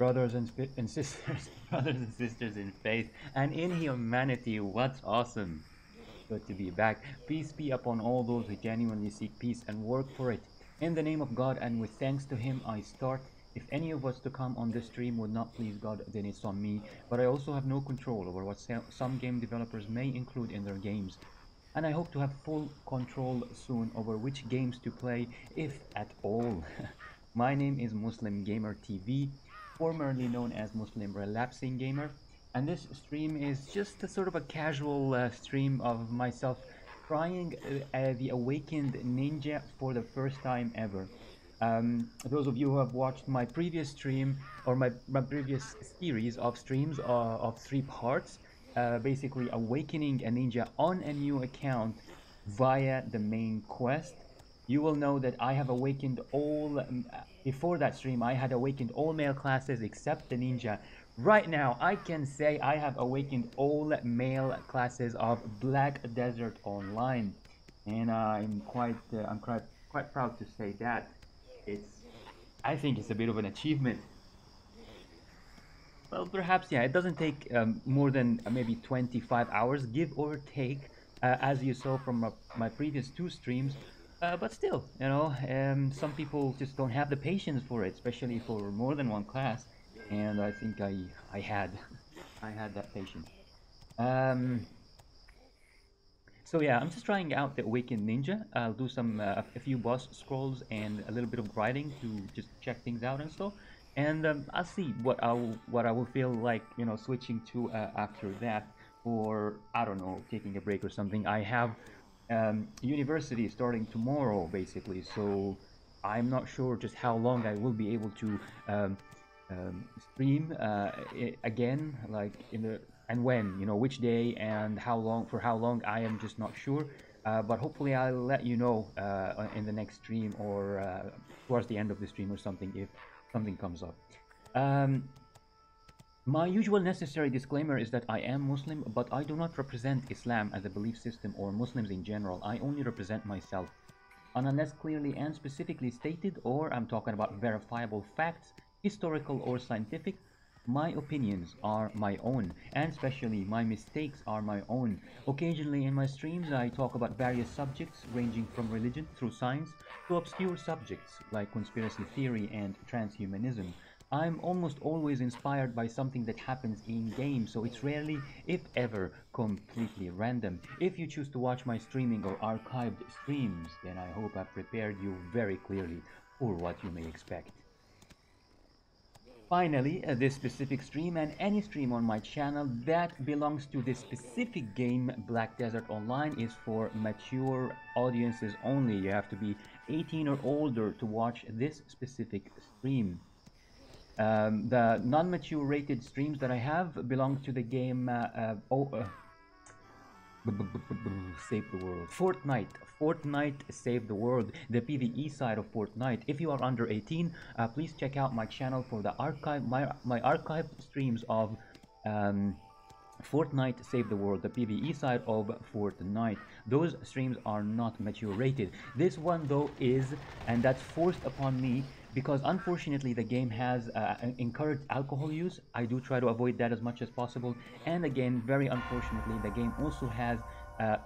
brothers and sisters, brothers and sisters in faith and in humanity. What's awesome? Good to be back. Peace be upon all those who genuinely seek peace and work for it. In the name of God and with thanks to Him, I start. If any of us to come on this stream would not please God, then it's on me. But I also have no control over what some game developers may include in their games. And I hope to have full control soon over which games to play, if at all. My name is Muslim Gamer TV, formerly known as Muslim Relapsing Gamer, and this stream is just a sort of a casual stream of myself trying the Awakened Ninja for the first time ever. Those of you who have watched my previous stream or my previous series of streams of 3 parts, basically awakening a ninja on a new account via the main quest, you will know that I have awakened all, before that stream, I had awakened all male classes except the ninja. Right now, I can say I have awakened all male classes of Black Desert Online. And I'm quite proud to say that. I think it's a bit of an achievement. Well, perhaps, yeah, it doesn't take more than maybe 25 hours, give or take, as you saw from my previous 2 streams. But still, you know, some people just don't have the patience for it, especially for more than one class. And I think I had I had that patience. So yeah, I'm just trying out the Awakened Ninja. I'll do a few boss scrolls and a little bit of grinding to just check things out and so. And I'll see what I will feel like, you know, switching to after that, or I don't know, taking a break or something. I have university starting tomorrow, basically, so I'm not sure just how long I will be able to stream again, like in the and when, you know, which day and how long, for how long, I am just not sure. But hopefully I'll let you know in the next stream or towards the end of the stream or something if something comes up. My usual necessary disclaimer is that I am Muslim, but I do not represent Islam as a belief system or Muslims in general. I only represent myself. And unless clearly and specifically stated, or I'm talking about verifiable facts, historical or scientific, my opinions are my own, and especially my mistakes are my own. Occasionally in my streams, I talk about various subjects ranging from religion through science to obscure subjects like conspiracy theory and transhumanism. I'm almost always inspired by something that happens in game, so it's rarely, if ever, completely random. If you choose to watch my streaming or archived streams, then I hope I've prepared you very clearly for what you may expect. Finally, this specific stream and any stream on my channel that belongs to this specific game, Black Desert Online, is for mature audiences only. You have to be 18 or older to watch this specific stream. The non-mature rated streams that I have belong to the game Save the World. Fortnite Save the World, the PvE side of Fortnite. If you are under 18, please check out my channel for the my archived streams of Fortnite Save the World, the PvE side of Fortnite. Those streams are not mature rated. This one though is, and that's forced upon me because unfortunately the game has encouraged alcohol use. I do try to avoid that as much as possible, and again, very unfortunately, the game also has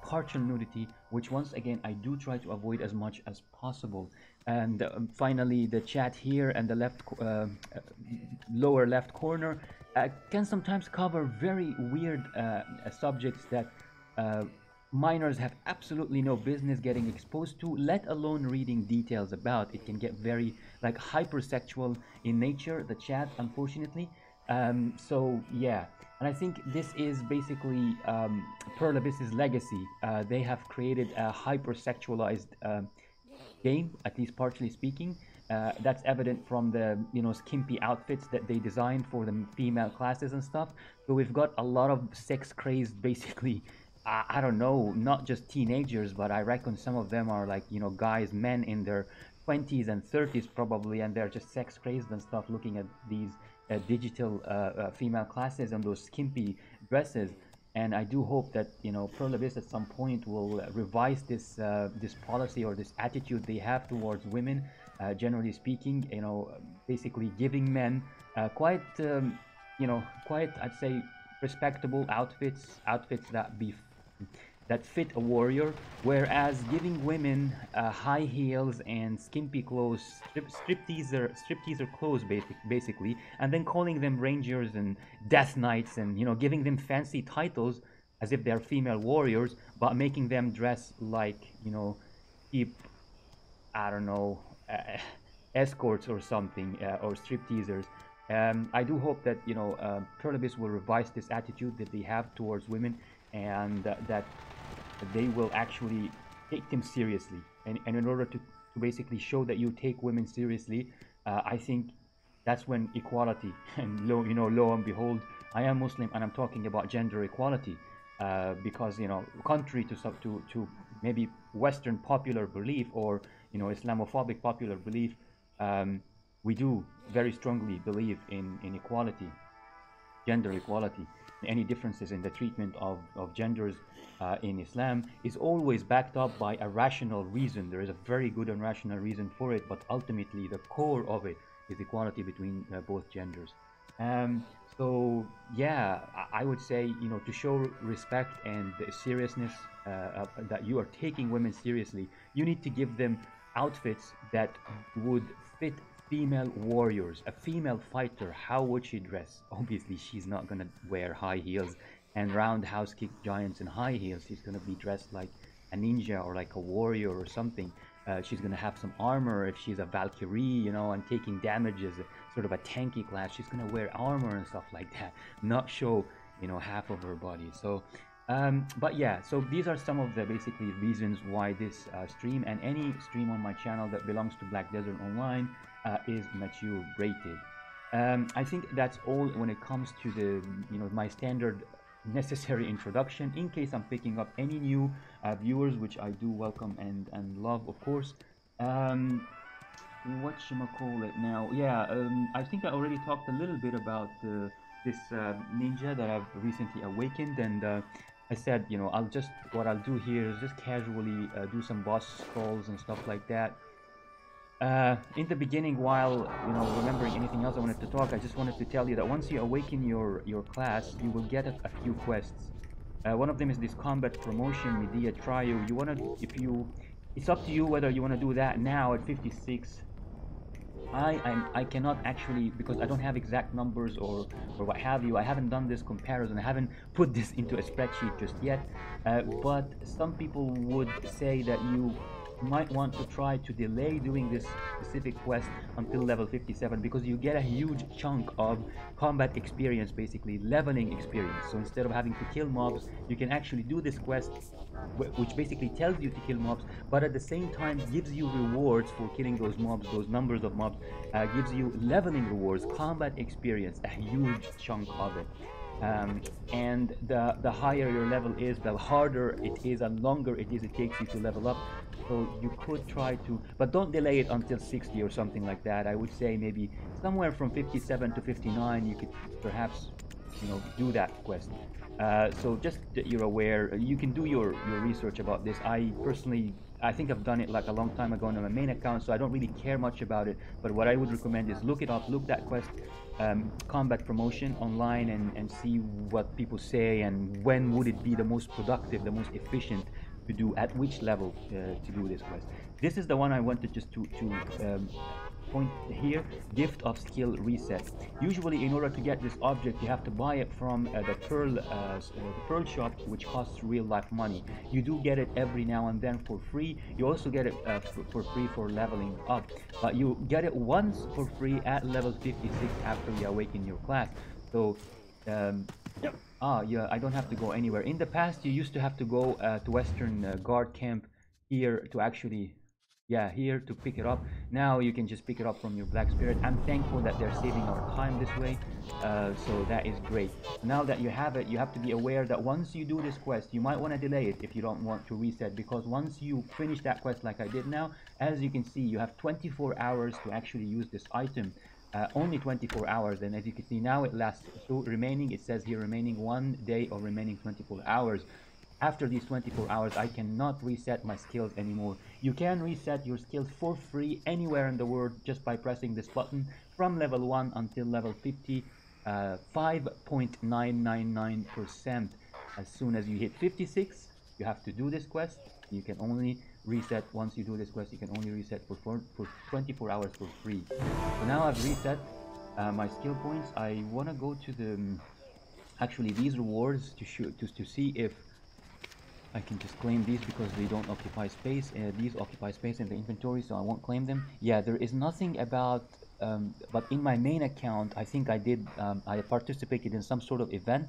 partial nudity, which once again I do try to avoid as much as possible. And finally, the chat here and the lower left corner can sometimes cover very weird subjects that minors have absolutely no business getting exposed to, let alone reading details about. It can get very like hypersexual in nature, the chat, unfortunately. So yeah, and I think this is basically Pearl Abyss's legacy. They have created a hypersexualized game, at least partially speaking. That's evident from the, you know, skimpy outfits that they designed for the female classes and stuff. So we've got a lot of sex crazed, basically, I don't know, not just teenagers, but I reckon some of them are like, you know, guys, men in their 20s and 30s probably, and they're just sex crazed and stuff, looking at these digital female classes and those skimpy dresses. and I do hope that Pearl Abyss at some point will revise this policy or this attitude they have towards women, generally speaking. Basically giving men quite quite, I'd say, respectable outfits that fit a warrior, whereas giving women high heels and skimpy clothes, stripteaser clothes, basically, and then calling them rangers and death knights, and giving them fancy titles as if they're female warriors, but making them dress like cheap, I don't know, escorts or something, or stripteasers. I do hope that Pearl Abyss will revise this attitude that they have towards women, and that they will actually take them seriously. And in order to basically show that you take women seriously, I think that's when equality and lo and behold, I am Muslim and I'm talking about gender equality, because contrary to maybe Western popular belief, or Islamophobic popular belief, we do very strongly believe in equality, gender equality. Any differences in the treatment of genders in Islam is always backed up by a rational reason. There is a very good and rational reason for it, but ultimately the core of it is equality between both genders. So yeah, I would say, to show respect and seriousness, that you are taking women seriously, you need to give them outfits that would fit female warriors. A female fighter, how would she dress? Obviously, she's not gonna wear high heels and roundhouse kick giants in high heels. She's gonna be dressed like a ninja or like a warrior or something. She's gonna have some armor if she's a Valkyrie, and taking damage as a sort of a tanky class. She's gonna wear armor and stuff like that, not show, half of her body. So, but yeah, so these are some of the basically reasons why this stream and any stream on my channel that belongs to Black Desert Online is mature rated. I think that's all when it comes to the my standard necessary introduction. In case I'm picking up any new viewers, which I do welcome and love, of course. Whatchamacallit now? Yeah, I think I already talked a little bit about this ninja that I've recently awakened, and I said, what I'll do here is just casually do some boss scrolls and stuff like that. In the beginning, while remembering anything else I wanted to talk, I just wanted to tell you that once you awaken your class, you will get a few quests. One of them is this combat promotion, Medea Trio. It's up to you whether you want to do that now at 56. I cannot actually, because I don't have exact numbers or what have you. I haven't done this comparison. I haven't put this into a spreadsheet just yet. But some people would say that you might want to try to delay doing this specific quest until level 57, because you get a huge chunk of combat experience, basically leveling experience. So instead of having to kill mobs, you can actually do this quest, which basically tells you to kill mobs, but at the same time gives you rewards for killing those mobs, those numbers of mobs, gives you leveling rewards, combat experience, a huge chunk of it. And the higher your level is, the harder it is and longer it takes you to level up. So you could try to, but don't delay it until 60 or something like that. I would say maybe somewhere from 57 to 59 you could perhaps do that quest. So just that you're aware, you can do your research about this. I think I've done it like a long time ago on my main account, so I don't really care much about it. But what I would recommend is look it up, look that quest, combat promotion online, and see what people say and when would it be the most productive, the most efficient to do, at which level to do this quest. This is the one I wanted just to point here, gift of skill reset. Usually in order to get this object you have to buy it from the pearl shop, which costs real life money. You do get it every now and then for free. You also get it for free for leveling up, but you get it once for free at level 56 after you awaken your class. So yeah, I don't have to go anywhere. In the past you used to have to go to Western Guard camp here to actually here to pick it up. Now you can just pick it up from your Black Spirit. I'm thankful that they're saving our time this way, so that is great. Now that you have it, you have to be aware that once you do this quest, you might want to delay it if you don't want to reset, because once you finish that quest like I did now, as you can see, you have 24 hours to actually use this item. only 24 hours, and as you can see now it lasts. So remaining, it says here remaining 1 day or remaining 24 hours. After these 24 hours I cannot reset my skills anymore. You can reset your skills for free anywhere in the world just by pressing this button from level 1 until level 50, 5.999%. As soon as you hit 56 you have to do this quest. You can only reset once you do this quest. You can only reset for 24 hours for free. So now I've reset my skill points. I want to go to the actually these rewards to shoot to see if I can just claim these because they don't occupy space. These occupy space in the inventory, so I won't claim them. Yeah, there is nothing about, but in my main account, I think I participated in some sort of event,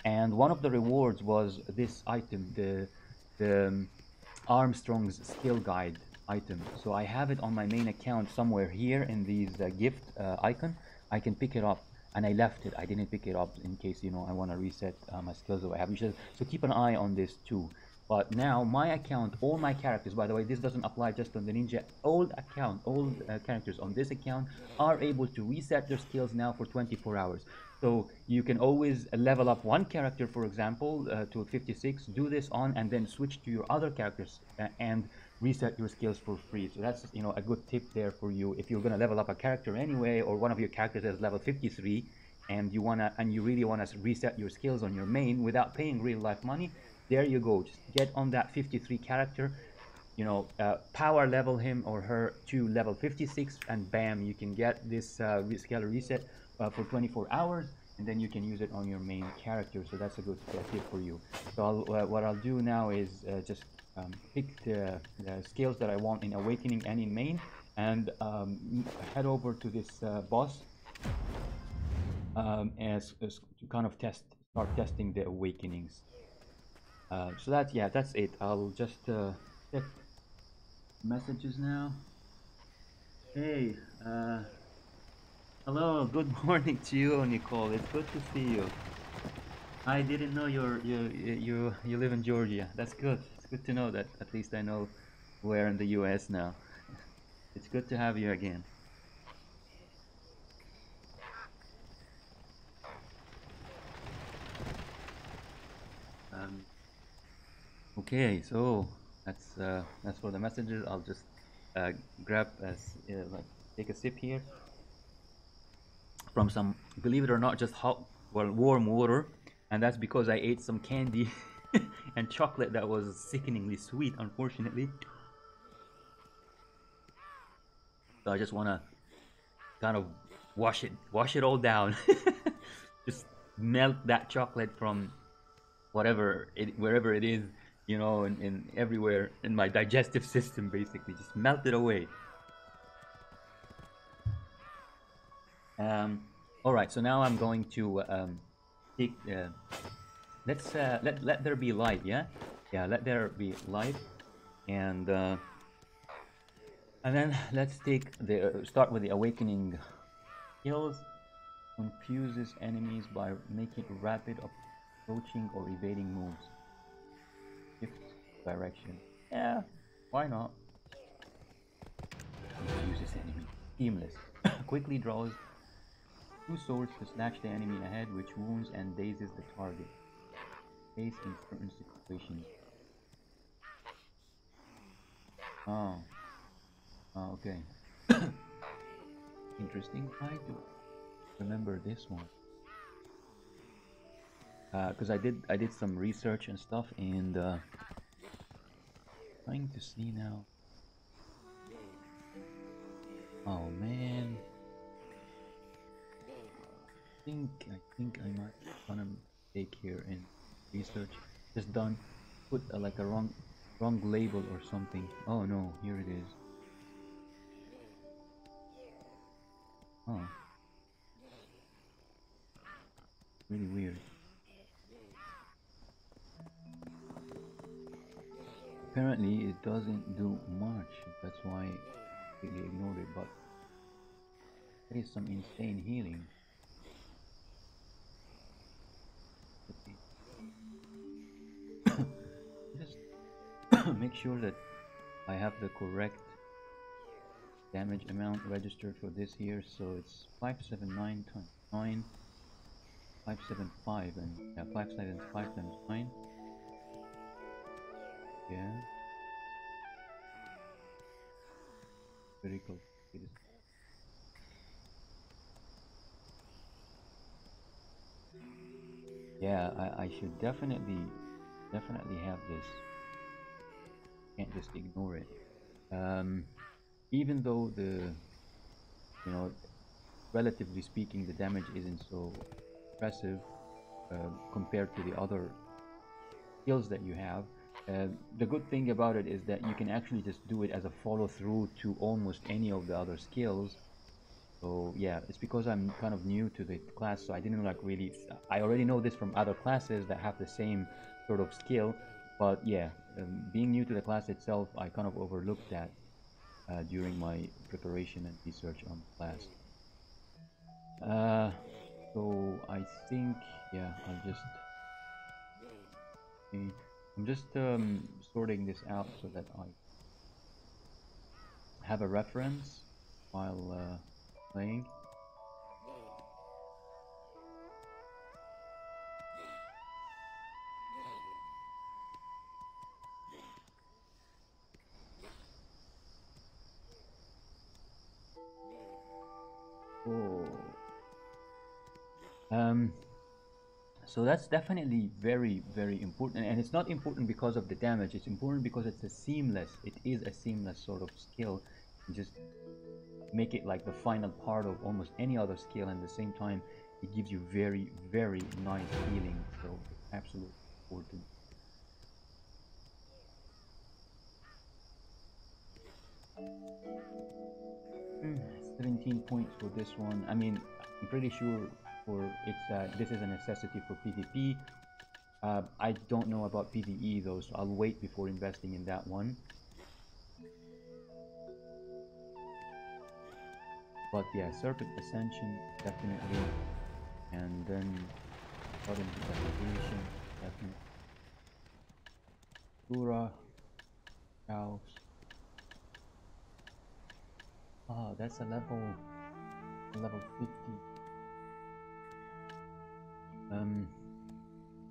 and one of the rewards was this item, the Armstrong's skill guide item. So I have it on my main account somewhere here in these gift icon. I can pick it up, and I left it. I didn't pick it up in case, you know, I want to reset my skills or what have you. So keep an eye on this too. But now my account, all my characters, by the way, this doesn't apply just on the ninja. All characters on this account are able to reset their skills now for 24 hours. So you can always level up one character, for example, to 56, do this on, and then switch to your other characters and reset your skills for free. So that's, you know, a good tip there for you if you're gonna level up a character anyway, or one of your characters is level 53, and you really wanna reset your skills on your main without paying real life money. There you go. Just get on that 53 character, you know, power level him or her to level 56, and bam, you can get this skill reset for 24 hours, and then you can use it on your main character. So that's a good tip for you. So what I'll do now is just pick the skills that I want in Awakening and in main, and head over to this boss as to kind of start testing the Awakenings. So that's it. I'll just check messages now. Hey, hello, good morning to you, Nicole. It's good to see you. I didn't know you live in Georgia. That's good. It's good to know that. At least I know we're in the U.S. now. It's good to have you again. Okay, so that's for the messages. I'll just grab like take a sip here from some, believe it or not, just warm water, and that's because I ate some candy and chocolate that was sickeningly sweet, unfortunately. So I just want to kind of wash it all down. Just melt that chocolate from wherever it is, you know, in everywhere in my digestive system, basically. Just melt it away. All right, so now I'm going to take. Let there be light. Yeah, yeah. Let there be light, and then let's take the start with the awakening. Kills, confuses enemies by making rapid approaching or evading moves. Shift direction. Yeah, why not? Confuses enemy. Seamless. Quickly draws two swords to slash the enemy ahead, which wounds and dazes the target. Face in certain situations. Oh. Oh, okay. Interesting. Try to remember this one. Because I did some research and stuff, and trying to see now. Oh man. I think I might gonna take here in research. Just done. Put like a wrong label or something. Oh no, here it is. Oh, really weird. Apparently it doesn't do much. That's why I completely ignored it. But there is some insane healing. Just make sure that I have the correct damage amount registered for this here. So it's 579 times 9, 575, and yeah, 575 times 9. Yeah, critical. Yeah, I should definitely have this. Can't just ignore it. Um, Even though you know, relatively speaking, the damage isn't so impressive compared to the other skills that you have. The good thing about it is that you can actually just do it as a follow through to almost any of the other skills. So yeah, it's because I'm kind of new to the class, so I didn't like really. I already know this from other classes that have the same sort of skill, but yeah, being new to the class itself, I kind of overlooked that during my preparation and research on the class. Uh, so I think yeah, I'll just. Okay, I'm just sorting this out so that I have a reference while playing. Oh. Um, so that's definitely very, very important. And it's not important because of the damage. It's important because it is a seamless sort of skill. You just make it like the final part of almost any other skill. And at the same time, it gives you very, very nice feeling. So it's absolutely important. 17 points for this one. I mean, I'm pretty sure for this is a necessity for PvP. I don't know about PvE though, so I'll wait before investing in that one. But yeah, Serpent Ascension definitely, and then Sudden Decapitation definitely. Sura, Chaos. Ah, that's a level 50.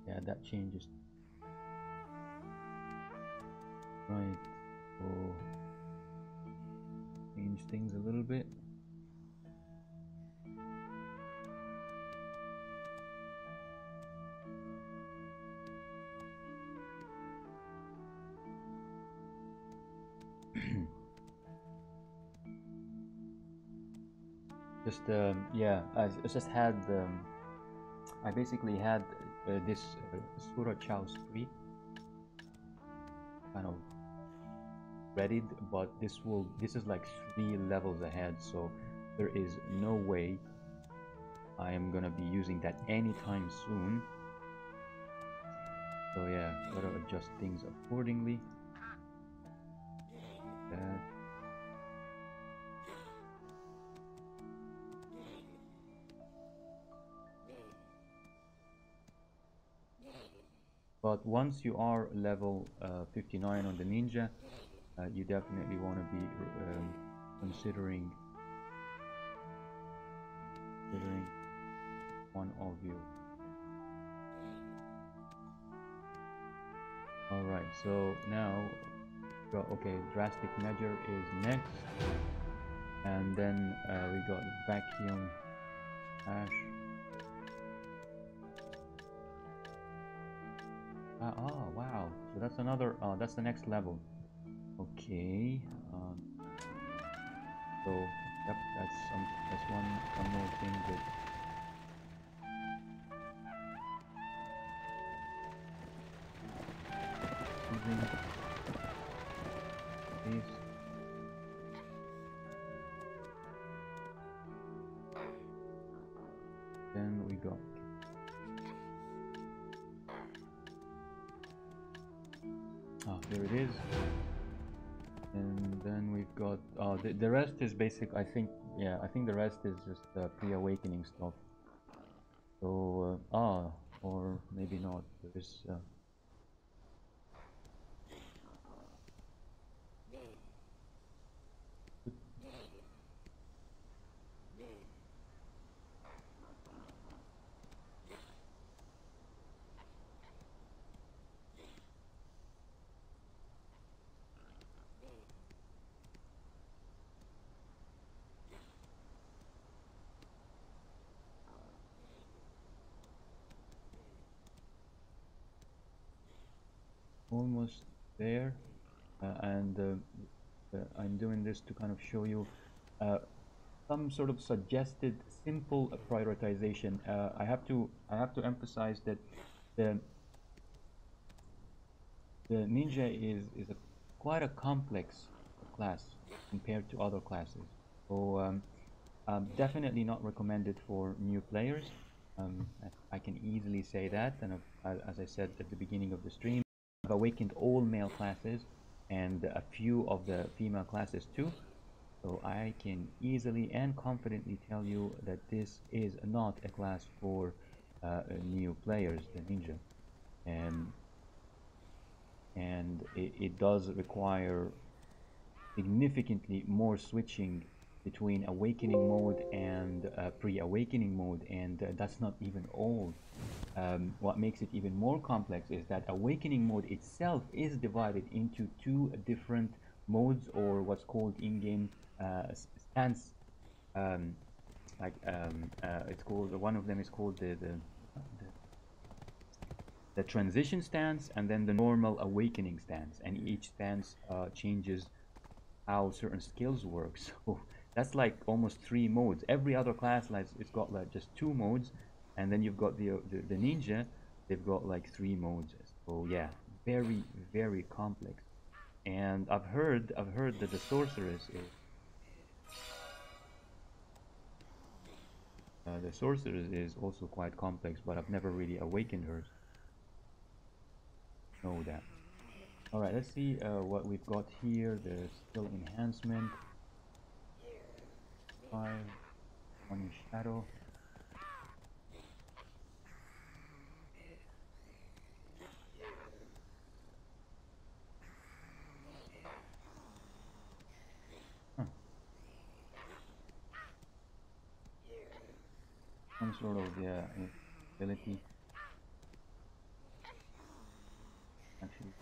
Yeah, that changes. Right, so change things a little bit. Just yeah, I just had I basically had this Sura Chao spree kind of readied, but this is like 3 levels ahead, so there is no way I am gonna be using that anytime soon. So yeah, gotta adjust things accordingly. That. But once you are level 59 on the ninja, you definitely want to be considering one of you. All right, so now, okay, drastic measure is next, and then we got vacuum hash. Oh wow, so that's another. That's the next level. Okay. So yep, that's one more thing that. Using this. Then we got. There it is. And then we've got the rest is basic. I think I think the rest is just pre-awakening stuff. So or maybe not. There's almost there, and I'm doing this to kind of show you some sort of suggested simple prioritization. I have to emphasize that the the ninja is a quite a complex class compared to other classes. So definitely not recommended for new players. I can easily say that, and as I said at the beginning of the stream, I've awakened all male classes and a few of the female classes too. So I can easily and confidently tell you that this is not a class for new players, the ninja, and it does require significantly more switching between awakening mode and pre-awakening mode, and that's not even all. What makes it even more complex is that awakening mode itself is divided into two different modes, or what's called in-game stance. Um, it's called, one of them is called the transition stance, and then the normal awakening stance, and each stance changes how certain skills work. So that's like almost three modes. Every other class, like, it's got like just two modes, and then you've got the ninja, they've got like three modes. So yeah, very very complex. And I've heard that the sorceress is also quite complex, but I've never really awakened her. Know that. All right, let's see what we've got here. The skill enhancement, 5, 1 shadow. Huh. Some sort of, yeah, ability. Actually,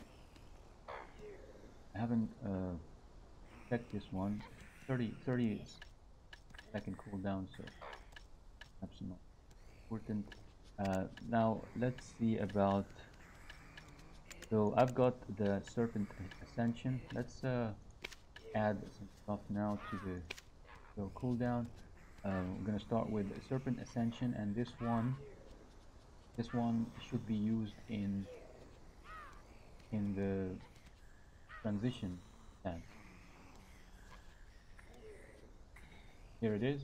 I haven't checked this one. 30 second cooldown, so that's not important. Now let's see about. So I've got the Serpent Ascension. Let's add some stuff now to the cooldown. We're gonna start with Serpent Ascension, and this one should be used in the transition stance. Here it is.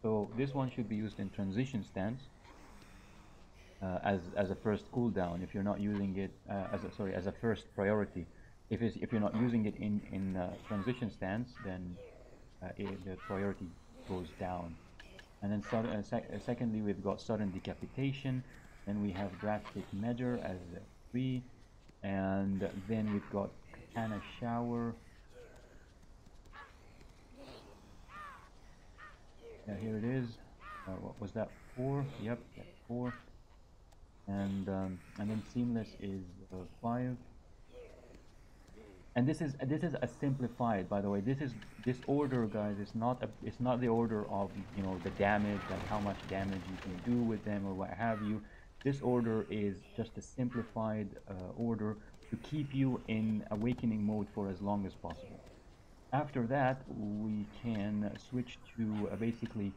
So this one should be used in transition stance as a first cooldown. If you're not using it as a first priority. If you're not using it in transition stance, then the priority goes down. And then secondly, we've got sudden decapitation. Then we have drastic measure as 3, and then we've got katana shower. Here it is. What was that? 4. Yep, that's 4. And then seamless is 5. And this is a simplified, by the way. This order, guys. It's not the order of, the damage, like how much damage you can do with them or what have you. This order is just a simplified order to keep you in awakening mode for as long as possible. After that, we can switch to basically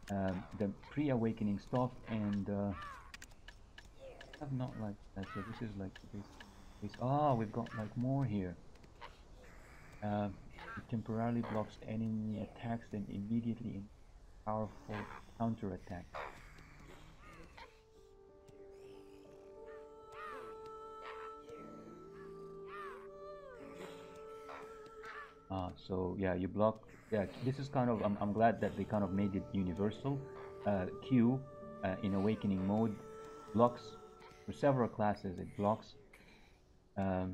the pre-awakening stuff, and have not like that. So this is like this. Oh, we've got like more here. It temporarily blocks enemy attacks, then immediately in powerful counter attack. So yeah, you block. Yeah, this is kind of. I'm glad that they kind of made it universal. Q in awakening mode blocks for several classes. It blocks. If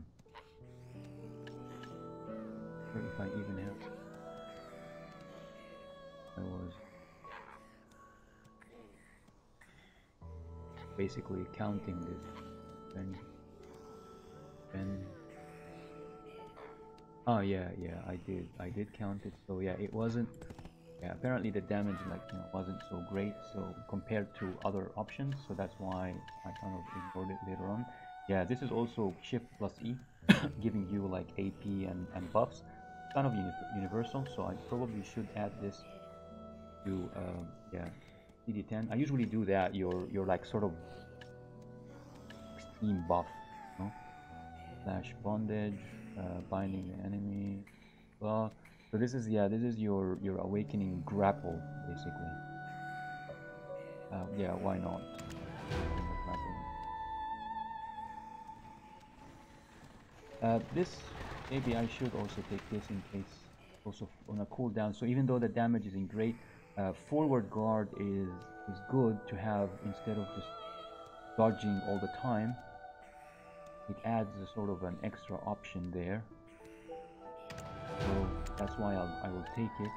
I even have. I was basically counting this. Then. Oh yeah, I did count it. So yeah, it wasn't. Yeah, apparently the damage wasn't so great. So compared to other options, so that's why I kind of ignored it later on. Yeah, this is also Shift plus E. giving you like AP and buffs, kind of universal. So I probably should add this to yeah, CD10. I usually do that. Your like sort of extreme buff, you know? Slash bondage, binding the enemy. Well, so this is, yeah, this is your awakening grapple basically. Yeah, why not? This, maybe I should also take this in case, also on a cooldown. So even though the damage isn't great, forward guard is good to have instead of just dodging all the time. It adds a sort of an extra option there. So that's why I will take it.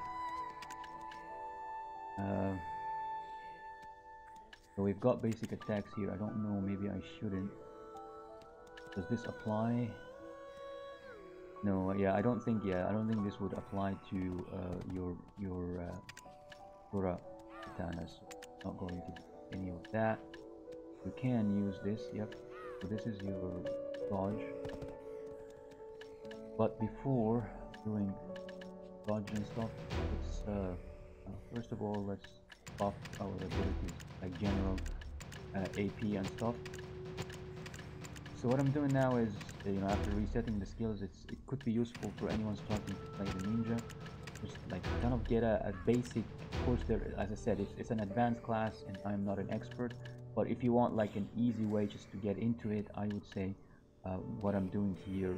So we've got basic attacks here. I don't know, maybe I shouldn't. Does this apply? No, yeah, I don't think this would apply to your Tura katanas. Not going to do any of that. You can use this, yep. So this is your dodge. But before doing dodge and stuff, let's first of all let's buff our abilities like general AP and stuff. So what I'm doing now is, after resetting the skills, it could be useful for anyone starting to play the ninja. Just like kind of get a basic. Of course, there, as I said, it's an advanced class, and I'm not an expert. But if you want like an easy way just to get into it, I would say what I'm doing here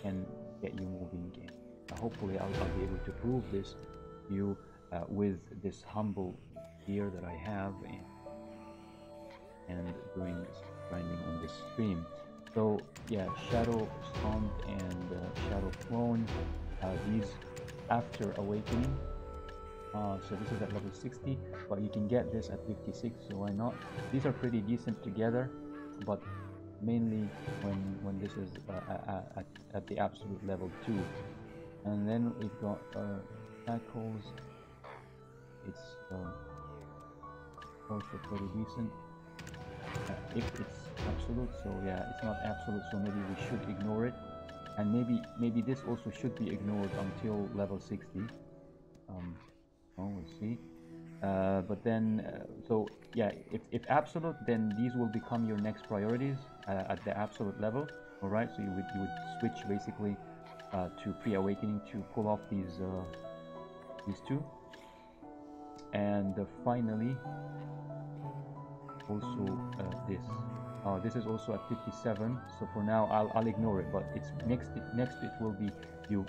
can get you moving again. Hopefully, I'll be able to prove this to you with this humble gear that I have and doing this grinding on this stream. So yeah, Shadow Stomp and Shadow Clone, these after awakening. So this is at level 60, but you can get this at 56, so why not? These are pretty decent together, but mainly when this is at the absolute level 2. And then we've got tackles. It's also pretty decent. If it's absolute, so yeah, it's not absolute, so maybe we should ignore it, and maybe this also should be ignored until level 60. We'll see. But then so yeah, if absolute, then these will become your next priorities at the absolute level. All right, so you would switch basically to pre-awakening to pull off these two. And finally also this is also at 57, so for now I'll ignore it, but it's next it will be you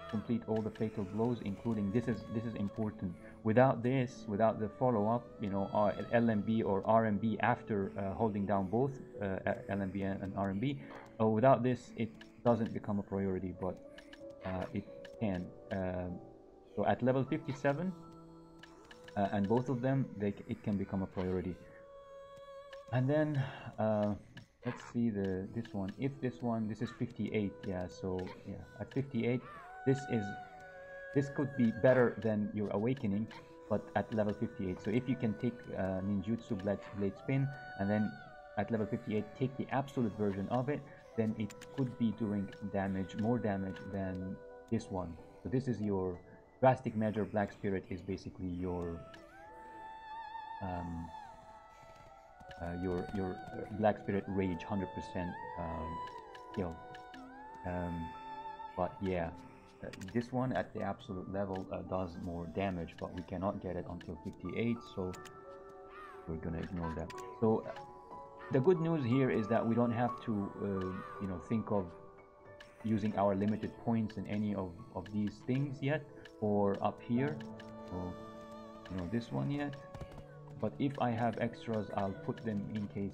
complete all the fatal blows, including this is important. Without this, without the follow-up, LMB or RMB after holding down both LMB and RMB, without this it doesn't become a priority, but it can. So at level 57 and both of them, it can become a priority. And then let's see this one. If this is 58, yeah. So yeah, at 58, this could be better than your awakening, but at level 58. So if you can take ninjutsu blade spin, and then at level 58 take the absolute version of it, then it could be doing more damage than this one. So this is your drastic measure. Black Spirit is basically your Black Spirit Rage 100% kill. But yeah, this one at the absolute level does more damage, but we cannot get it until 58, so we're gonna ignore that. So the good news here is that we don't have to think of using our limited points in any of these things yet, or up here, or this one yet. But if I have extras, I'll put them in case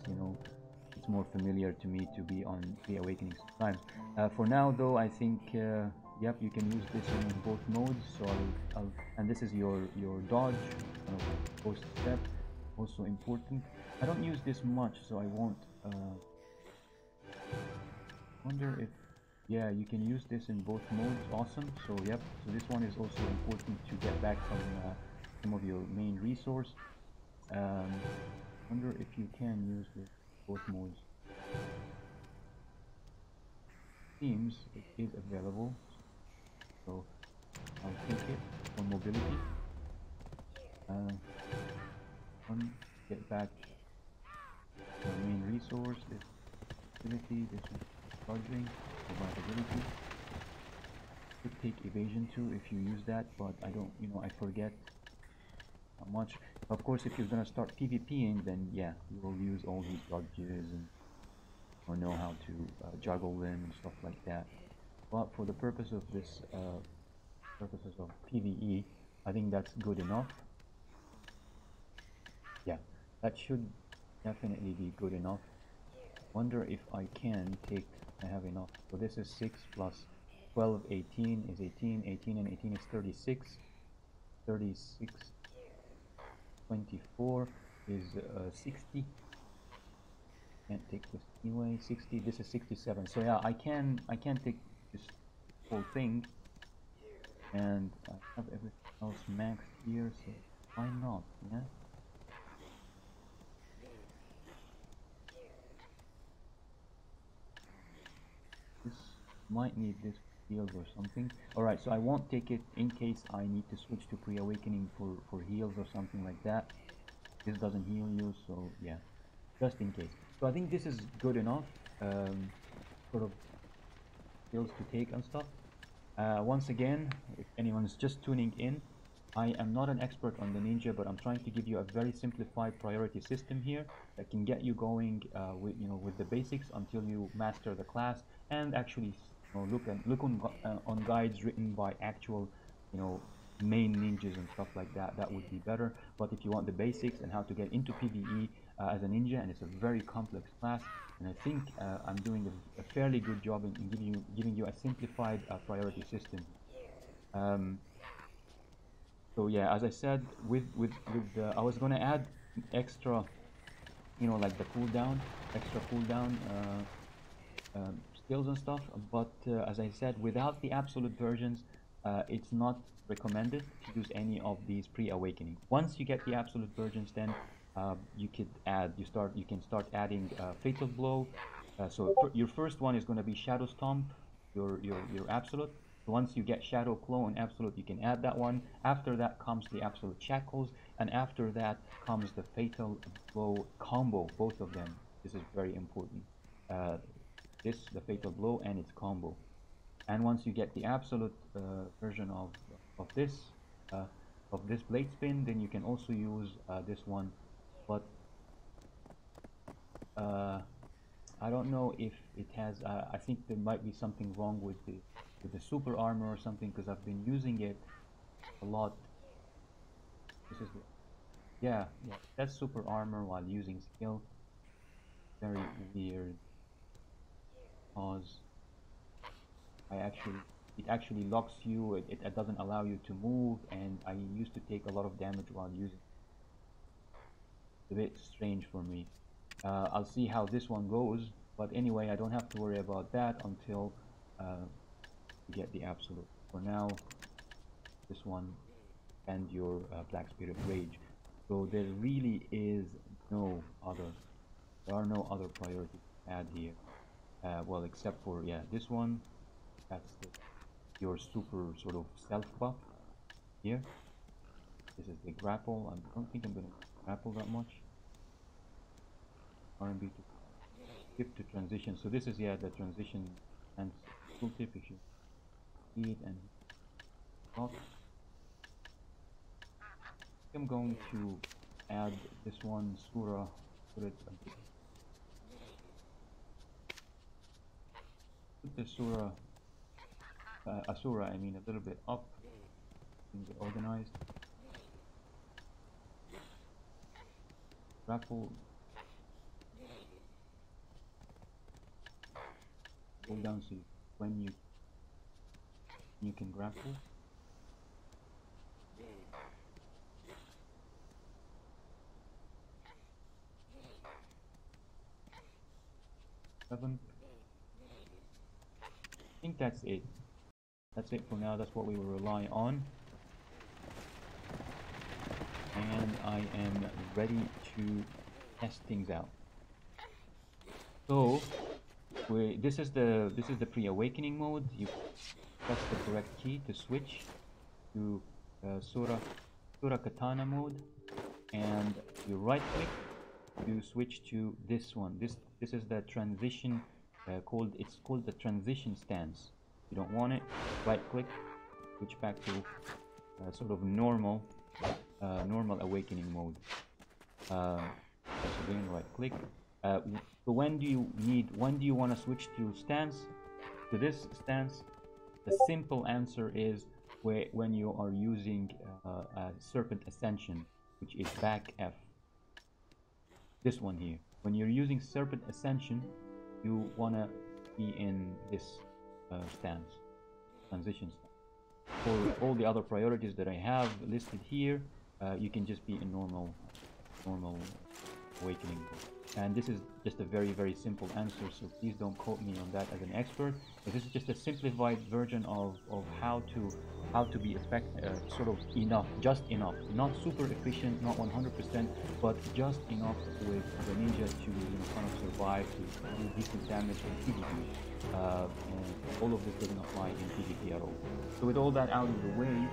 it's more familiar to me to be on the awakening sometimes. For now though, I think yep, you can use this in both modes. So and this is your dodge post step, also important. I don't use this much, so I won't. Wonder if, yeah, you can use this in both modes. Awesome. So yep, so this one is also important to get back some of your main resource. Wonder if you can use this both modes. seems it is available, so I'll take it for mobility. One, get back to our main resource, this ability, this one, charging, survivability. Could take evasion too if you use that, but I don't, I forget how much. Of course, if you're gonna start PvPing, then yeah, you will use all these dodges and or know how to juggle them and stuff like that. But for the purpose of this, purposes of PvE, I think that's good enough. Yeah, that should definitely be good enough. Wonder if I can take, I have enough. So this is 6 plus 12, 18 is 18, 18 and 18 is 36, 36, 24 is 60. Can't take this anyway. 60, this is 67. So yeah, I can take this whole thing, and I have everything else maxed here, so why not? Yeah. This might need this heals or something. Alright, so I won't take it in case I need to switch to pre-awakening for heals or something like that. This doesn't heal you, so yeah, just in case. So I think this is good enough, sort of skills to take and stuff. Once again, if anyone's just tuning in, I am not an expert on the ninja, but I'm trying to give you a very simplified priority system here that can get you going with the basics until you master the class and actually look on guides written by actual main ninjas and stuff like that. That would be better. But if you want the basics and how to get into PvE as a ninja, and it's a very complex class, and I think I'm doing a fairly good job in giving you a simplified priority system. So yeah, as I said, I was gonna add extra, like the cooldown, extra cooldown skills and stuff. But as I said, without the absolute versions, it's not recommended to use any of these pre-awakening. Once you get the absolute versions, then you can start adding fatal blow. So your first one is going to be shadow stomp, your absolute. So once you get shadow claw and absolute, you can add that one. After that comes the absolute shackles, and after that comes the fatal blow combo, both of them. This is very important. Uh, the fatal blow and its combo. And once you get the absolute version of this uh, blade spin, then you can also use this one. But I don't know if it has. I think there might be something wrong with the super armor or something, because I've been using it a lot. This is yeah, that's super armor while using skill. Very weird. Cause it actually locks you. It doesn't allow you to move, and I used to take a lot of damage while using. It's a bit strange for me. I'll see how this one goes, but anyway, I don't have to worry about that until you get the absolute. For now, this one and your Black Spirit Rage. So there really is no other. There are no other priorities to add here. Well, except for yeah, this one. That's your super sort of self buff here. This is the grapple. I don't think I'm gonna grapple that much. R&B to skip to transition. So this is yeah the transition and tooltip if you see it and block. I'm going to add this one Surah, put it a bit. Put the Surah Asura, I mean a little bit up and get organized. Grapple. Go down so when you can grapple. Seven. I think that's it. That's it for now. That's what we will rely on. And I am ready to test things out. So this is the pre-awakening mode. You press the correct key to switch to Sura Katana mode, and you right click to switch to this one. This is the transition it's called the transition stance. You don't want it, right click, switch back to sort of normal awakening mode. Again, right click. So when do you want to switch to stance? To this stance, the simple answer is when you are using Serpent Ascension, which is back F. This one here. When you're using Serpent Ascension, you want to be in this stance, transition stance. For all the other priorities that I have listed here, you can just be in normal awakening. And this is just a very, very simple answer, so please don't quote me on that as an expert. But this is just a simplified version of how to be sort of enough, just enough, not super efficient, not 100%, but just enough with the ninja to kind of survive, to do decent damage in PvP. And all of this doesn't apply in PvP at all. So with all that out of the way,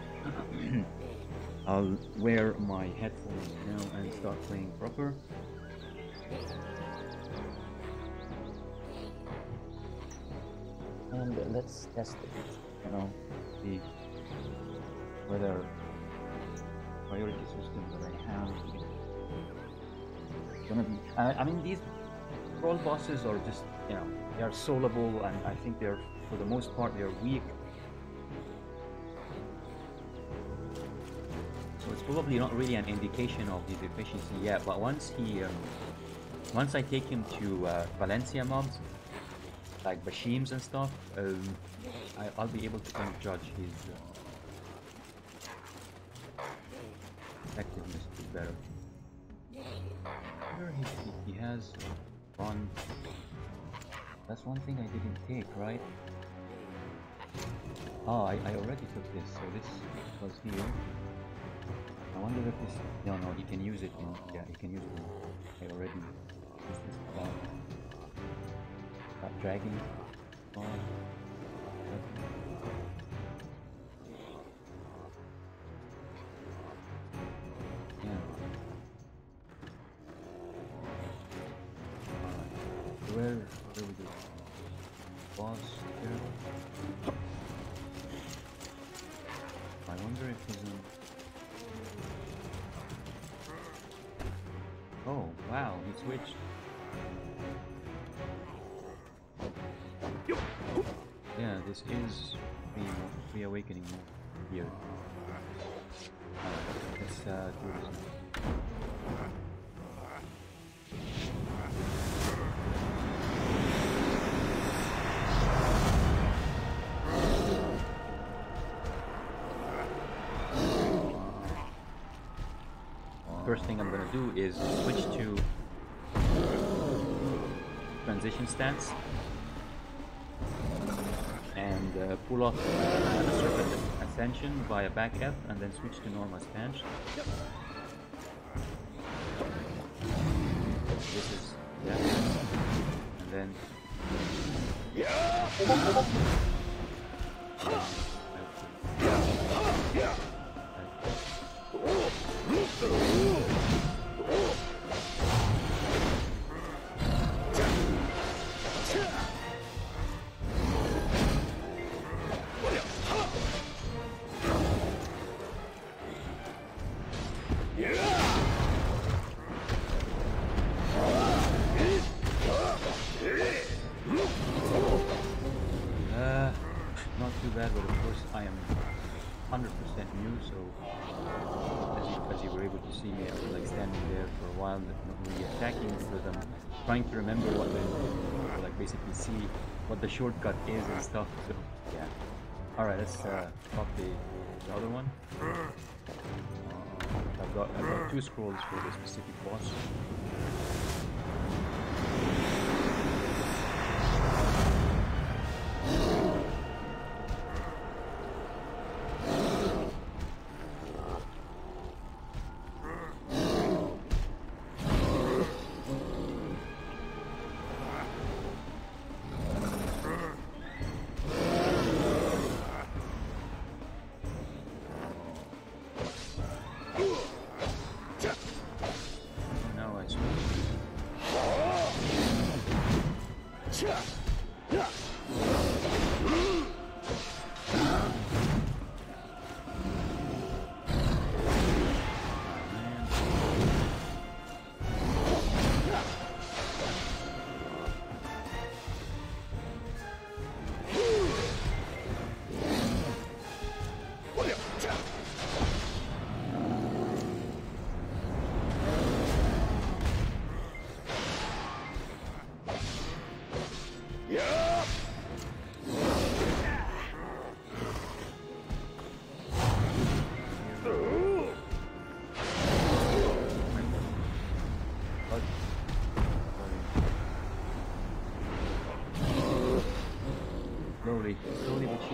I'll wear my headphones now and start playing proper. And let's test it, see whether priority system that I have is gonna be. I mean, these troll bosses are just, they are soloable, and I think they're, for the most part, they're weak. So it's probably not really an indication of his efficiency yet, but once I take him to Valencia mobs, like Bashims and stuff, I'll be able to kind of judge his effectiveness better. Where he has one. That's one thing I didn't take, right? Oh, I already took this, so this was here. I wonder if this... No, he can use it in... Yeah, he can use it in... I already used this dragging. Oh. Yeah. Where we go? Boss here. I wonder if he's in... Oh, wow, he switched. Yeah, this is the awakening here. Let's do this. First thing I'm gonna do is switch to transition stance and pull off Serpent Ascension via back F and then switch to normal stance. This is that, and then not too bad, but of course I am 100% new, so as you were able to see me, I was like standing there for a while, not really attacking, because I'm trying to remember what like basically see what the shortcut is and stuff. So yeah. All right, let's talk the other one. I've got 2 scrolls for the specific boss.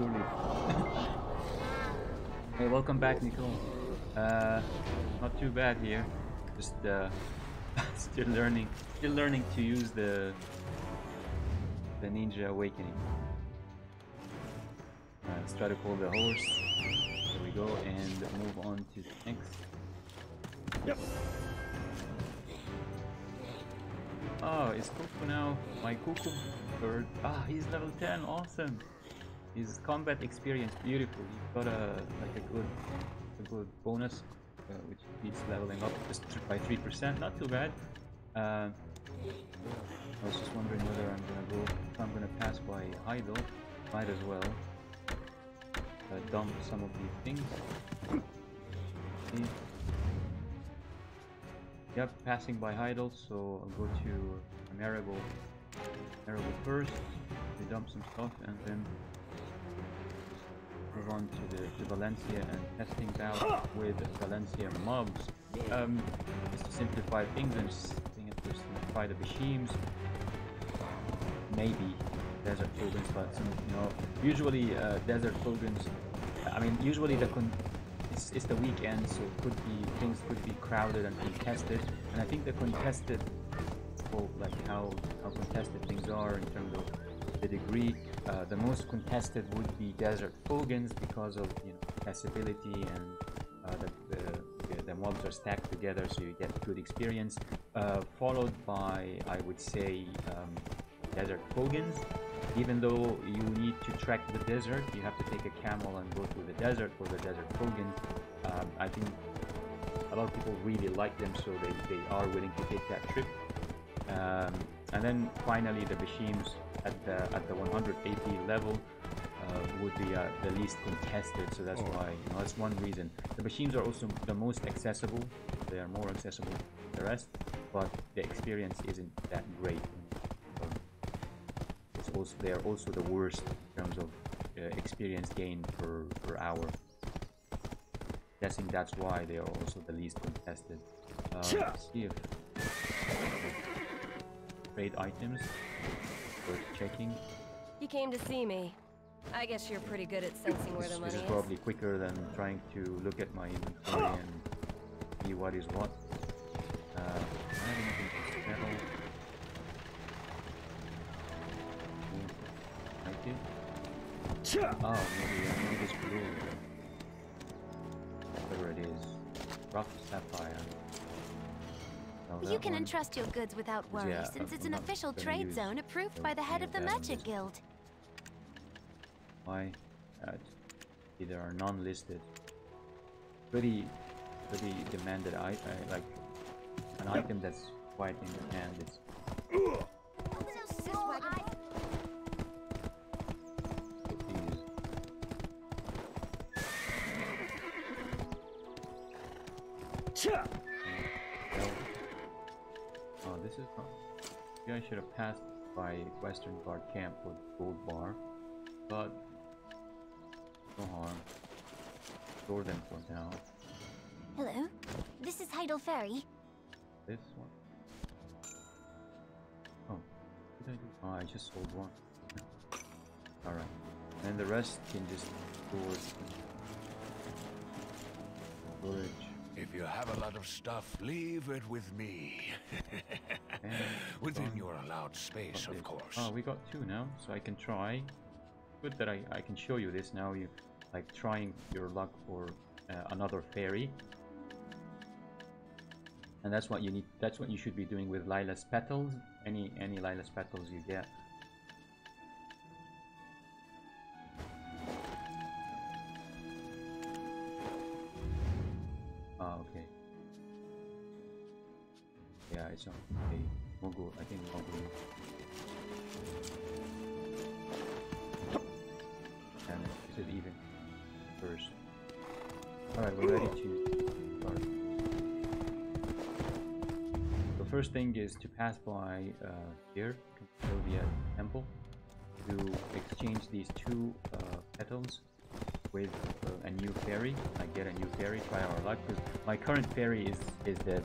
poorly. Hey, welcome back, Nicole. Not too bad here. Just still learning to use the Ninja Awakening. Let's try to call the horse. There we go, and move on to the next. Yep. Oh, is Kuku now my Kuku bird? Ah, he's level 10. Awesome. His combat experience beautiful. He's got a good bonus, which keeps leveling up just by 3%. Not too bad. I was just wondering whether I'm gonna go. If I'm gonna pass by Idle, might as well dump some of these things. See? Yep, passing by Idle, so I'll go to Marigold first. We dump some stuff and then move on to the Valencia and testing out with Valencia mobs. Just to simplify things and just simplify the Bashims. Maybe Desert Fogans, but usually Desert Fogans. I mean, usually it's the weekend, so things could be crowded and contested. And I think the contested, like how contested things are in terms of the degree, the most contested would be Desert Fogans because of accessibility and the mobs are stacked together, so you get good experience. Followed by, I would say, Desert Fogans. Even though you need to trek the desert, you have to take a camel and go through the desert for the Desert Fogans. I think a lot of people really like them, so they are willing to take that trip. And then finally the Bashims at the 180 level would be the least contested, so that's why that's one reason. The Bashims are also the most accessible. They are more accessible than the rest, but the experience isn't that great. They are also the worst in terms of experience gain per hour. Guessing that's why they are also the least contested. Let's see if trade items worth checking. You came to see me. I guess you're pretty good at sensing where the money is. This is probably quicker than trying to look at my inventory and see what is what. I have anything to sell. Oh, maybe this blue. Whatever it is. Rough sapphire. You can entrust your goods without worry, since it's an official trade zone approved by the head of the Magic Guild. Why? Either are non-listed. Pretty demanded item, like an item that's quite in demand. It's oh, this is not. Maybe I should have passed by Western Guard Camp with gold bar, but no harm. Store them for now. Hello, this is Heidel Ferry. This one. Oh, what did I do? Oh, I just sold one. Alright. And the rest can just storage. If you have a lot of stuff, leave it with me. Within your allowed space, of course. Oh, we got two now, so I can try. Good that I can show you this now. You like trying your luck for another fairy, and that's what you need. That's what you should be doing with Lila's petals. Any Lila's petals you get. Okay. Yeah, it's okay. Mogu, I think Mogu. And is it even first? Alright, we're ready to start. The first thing is to pass by here, Sylvia Temple, to exchange these two petals with a new fairy. I get a new fairy, try our luck, because my current fairy is dead.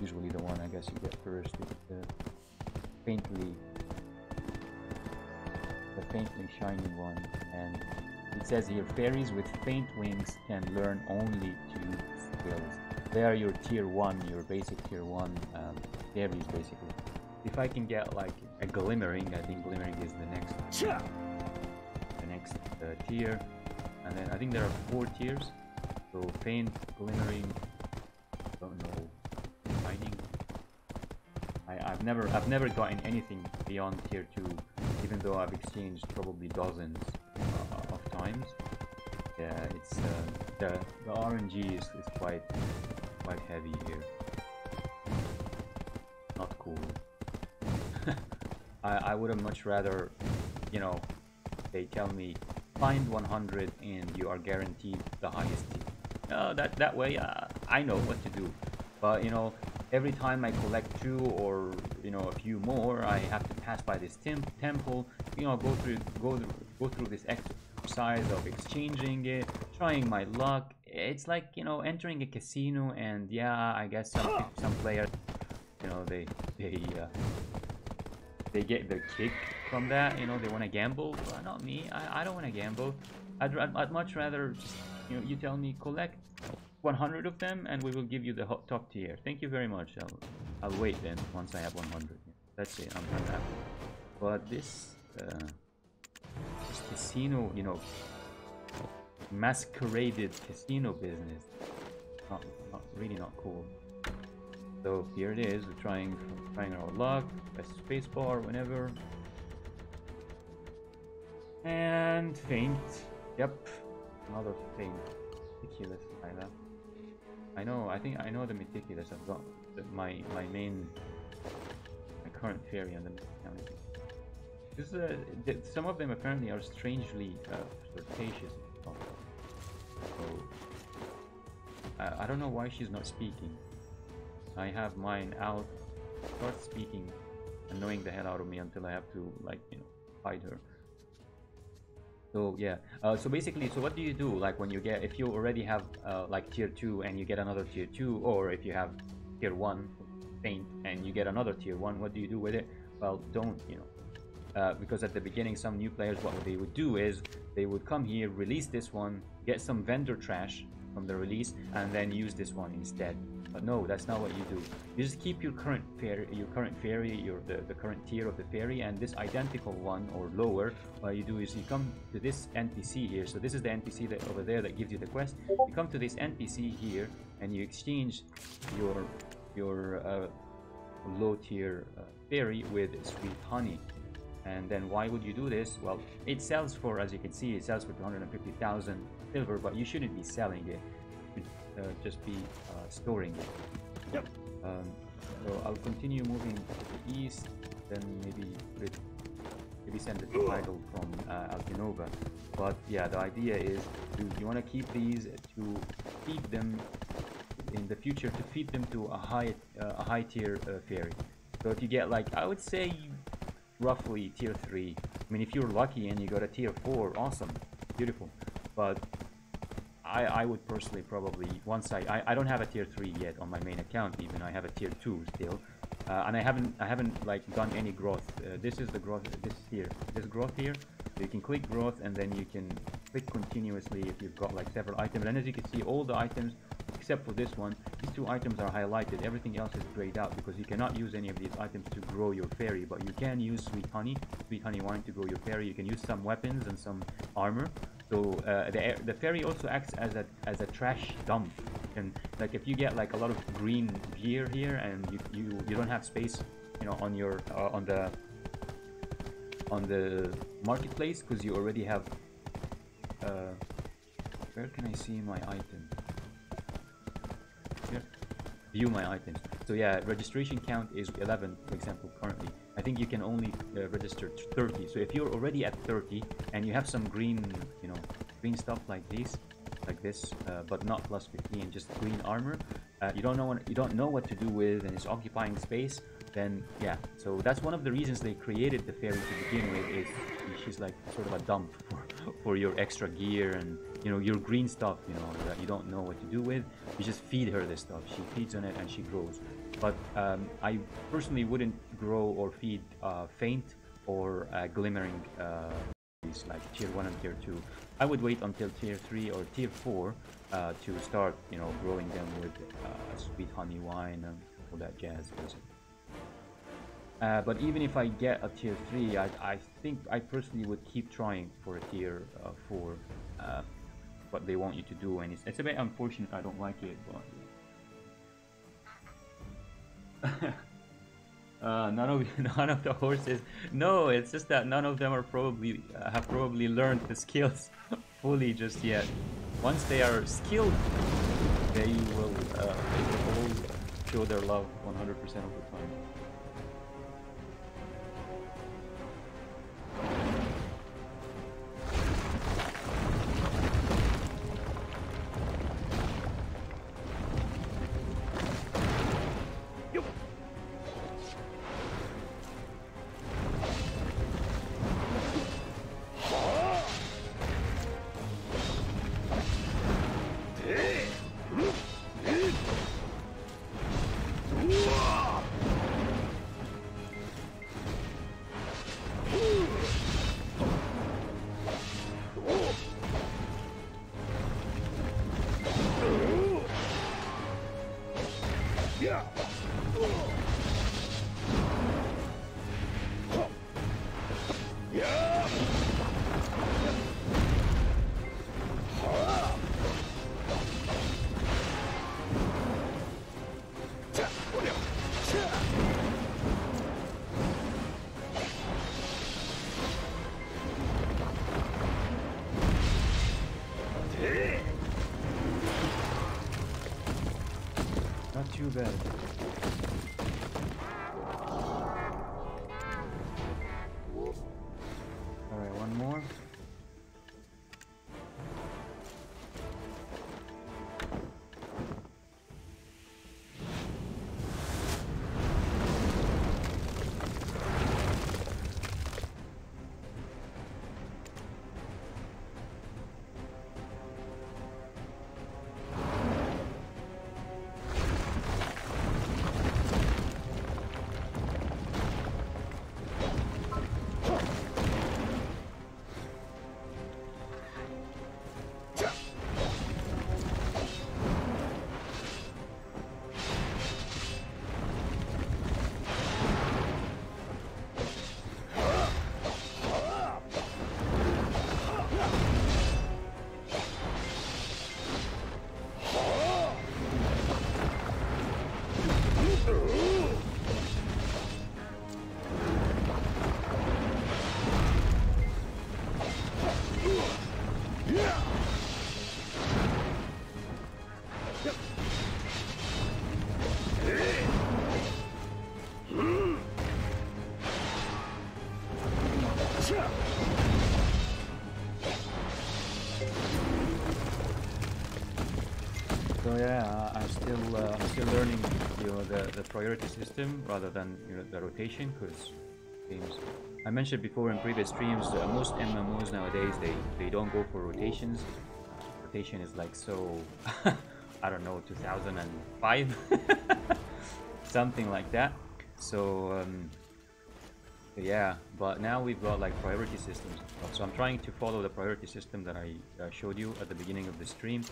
Usually the one I guess you get first is the faintly shining one, and It says here, fairies with faint wings can learn only 2 skills. They are your tier 1, your basic tier 1 fairies, basically. If I can get like a glimmering, I think glimmering is the next tier. And then I think there are 4 tiers. So faint, glimmering, don't know, hiding. I've never gotten anything beyond tier 2, even though I've exchanged probably dozens of times. Yeah, it's the RNG is quite heavy here. Not cool. I would have much rather, you know, they tell me find 100 and you are guaranteed the highest tier. That way I know what to do. But you know, every time I collect 2 or you know a few more, I have to pass by this temple. You know, go through this exercise of exchanging it, trying my luck. It's like, you know, entering a casino, and yeah, I guess some players, you know, they get their kick from that. You know, they want to gamble. But not me. I don't want to gamble. I'd much rather just, you know, you tell me collect 100 of them and we will give you the top tier. Thank you very much. I'll wait then once I have 100. That's it. I'm happy. But this casino, you know, masqueraded casino business, not cool. So here it is. We're trying our luck. Press spacebar whenever. And faint. Yep. Another faint. Meticulous Lila. I know the meticulous. I've got my current fairy on the account. This some of them apparently are strangely flirtatious. So I don't know why she's not speaking. I have mine out. Start speaking, annoying the hell out of me until I have to, like, you know, fight her. So yeah, so basically, so what do you do, like when you get, if you already have like tier 2 and you get another tier 2, or if you have tier 1 faint and you get another tier 1, what do you do with it? Well, don't, you know, because at the beginning some new players, what they would do is they would come here, release this one, get some vendor trash from the release, and then use this one instead. But no, that's not what you do. You just keep your current fairy, the current tier of the fairy, and this identical one or lower. What you do is you come to this NPC here. So this is the NPC that over there that gives you the quest. You come to this NPC here, and you exchange your low tier fairy with sweet honey. And then why would you do this? Well, it sells for, as you can see, it sells for 250,000 silver, but you shouldn't be selling it. Just be storing it. Yep. So I'll continue moving to the east, then maybe send it to idle from Altinova. But yeah, the idea is you want to keep these to feed them in the future, to feed them to a high tier fairy. So if you get, like, I would say roughly tier 3. I mean, if you're lucky and you got a tier 4, awesome, beautiful. But I would personally probably, once I don't have a tier 3 yet on my main account, even I have a tier 2 still, and I haven't like done any growth. This is the growth, this growth here. So you can click growth, and then you can click continuously if you've got like several items. And as you can see, all the items except for this one, these 2 items are highlighted. Everything else is grayed out because you cannot use any of these items to grow your fairy, but you can use sweet honey wine to grow your fairy. You can use some weapons and some armor. So the fairy also acts as a trash dump. And like if you get like a lot of green gear here, and you don't have space, you know, on your on the marketplace, because you already have where can I see my item? Here, view my items. So yeah, registration count is 11, for example, currently. I think you can only register 30. So if you're already at 30 and you have some green, you know, green stuff like this, but not plus 15, just green armor, you don't know what to do with, and it's occupying space. Then yeah, so that's one of the reasons they created the fairy to begin with. Is she's like sort of a dump for your extra gear and, you know, your green stuff, you know, that you don't know what to do with. You just feed her this stuff. She feeds on it and she grows. But I personally wouldn't grow or feed faint or glimmering like tier 1 and tier 2. I would wait until tier 3 or tier 4 to start, you know, growing them with sweet honey wine and all that jazz. But even if I get a tier 3, I think I personally would keep trying for a tier 4. What they want you to do, and it's a bit unfortunate. I don't like it, but none of the horses. No, it's just that none of them are have probably learned the skills fully just yet. Once they are skilled, they will all show their love 100% of the time. Not too bad. Alright, one more. So yeah, I'm still learning, you know, the priority system rather than, you know, the rotation, because games. I mentioned before in previous streams, most MMOs nowadays they don't go for rotations. Rotation is like so, I don't know, 2005, something like that. So yeah, but now we've got like priority systems. So I'm trying to follow the priority system that I showed you at the beginning of the stream.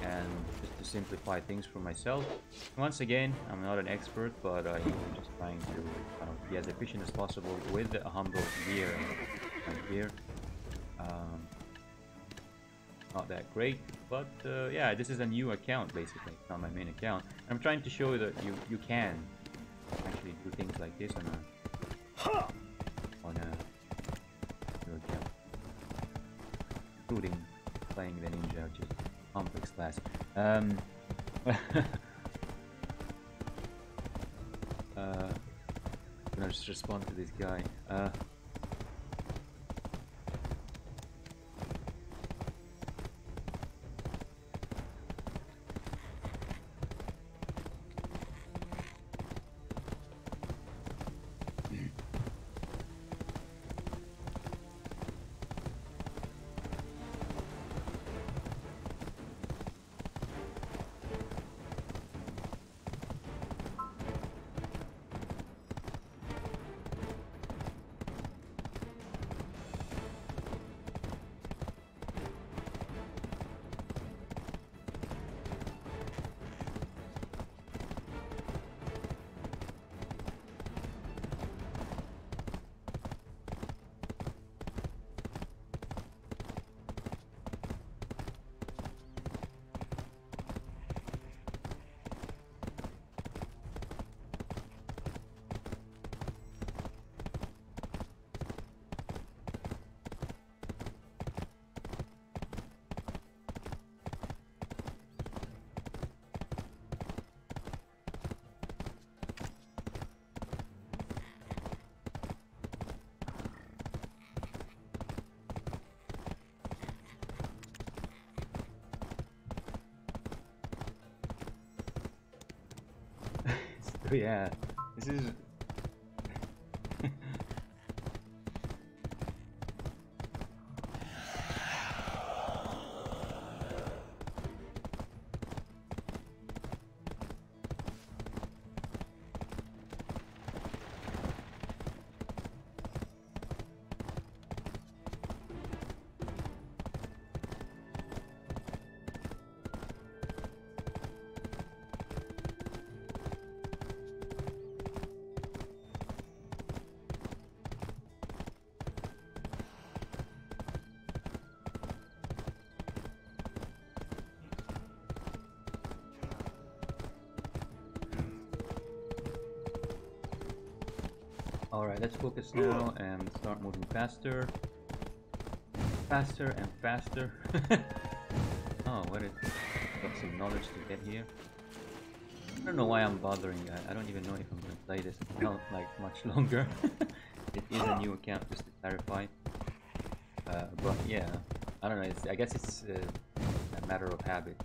And just to simplify things for myself. Once again, I'm not an expert, but I'm just trying to be as efficient as possible with a humble gear and gear. Not that great, but yeah, this is a new account basically. It's not my main account. I'm trying to show that you can actually do things like this on a new account, including playing the ninja, which is complex class. Can I just respond to this guy? yeah, this is... Alright, let's focus now and start moving faster. Faster and faster. Oh, what is... Got some knowledge to get here. I don't know why I'm bothering. I don't even know if I'm gonna play this account like much longer. It is a new account, just to clarify. But yeah, I don't know. I guess it's a matter of habit.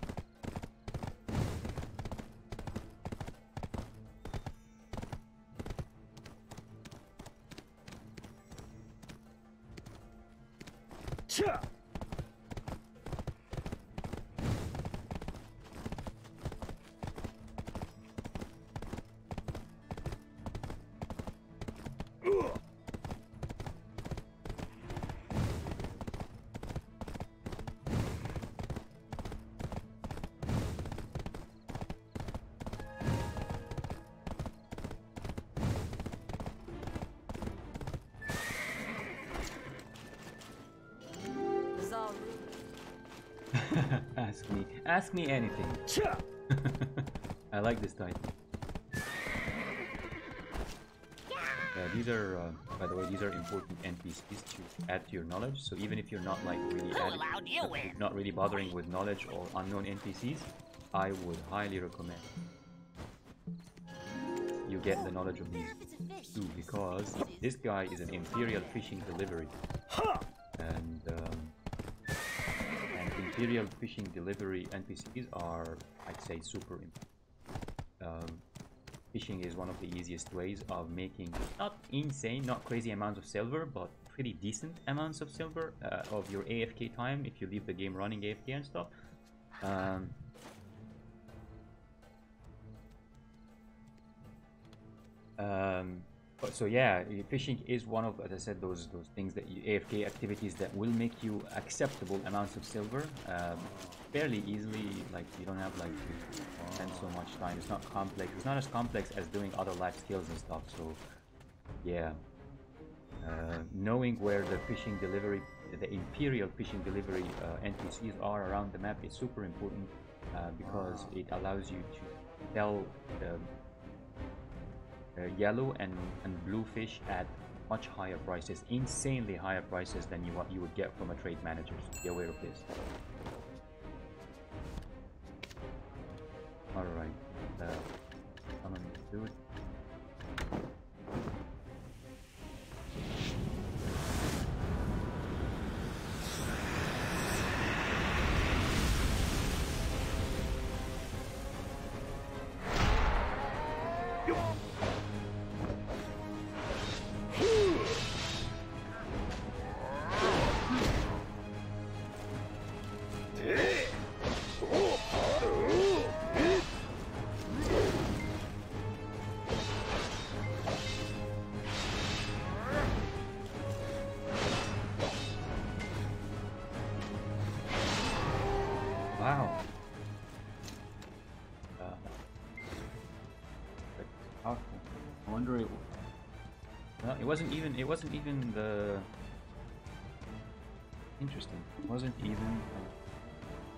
Ask me anything. I like this title. These are, by the way, these are important NPCs to add to your knowledge. So even if you're not like really not really bothering with knowledge or unknown NPCs, I would highly recommend you get the knowledge of these two, because this guy is an Imperial fishing delivery, and Imperial fishing delivery NPCs are, I'd say, super important. Fishing is one of the easiest ways of making not insane, not crazy amounts of silver, but pretty decent amounts of silver of your AFK time if you leave the game running AFK and stuff. So yeah, fishing is one of, as I said, those things that AFK activities that will make you acceptable amounts of silver fairly easily. Like, you don't have like to spend so much time. It's not complex. It's not as complex as doing other life skills and stuff. So yeah, knowing where the fishing delivery, the Imperial fishing delivery NPCs are around the map is super important, because it allows you to tell the yellow and blue fish at much higher prices, insanely higher prices than what you would get from a trade manager. So be aware of this. Alright, I'm gonna do it. Wow. Powerful. I wonder it. Well, it wasn't even the. Interesting. It wasn't even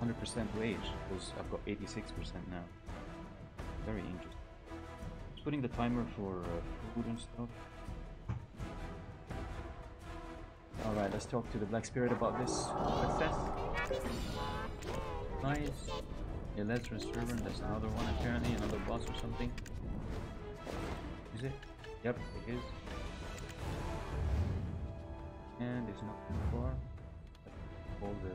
100% wage. Because I've got 86% now. Very interesting. Just putting the timer for food and stuff. All right, let's talk to the Black Spirit about this success. Nice. Yeah, let's servant. That's another one apparently, another boss or something. Is it? Yep, it is. And it's not too far. All the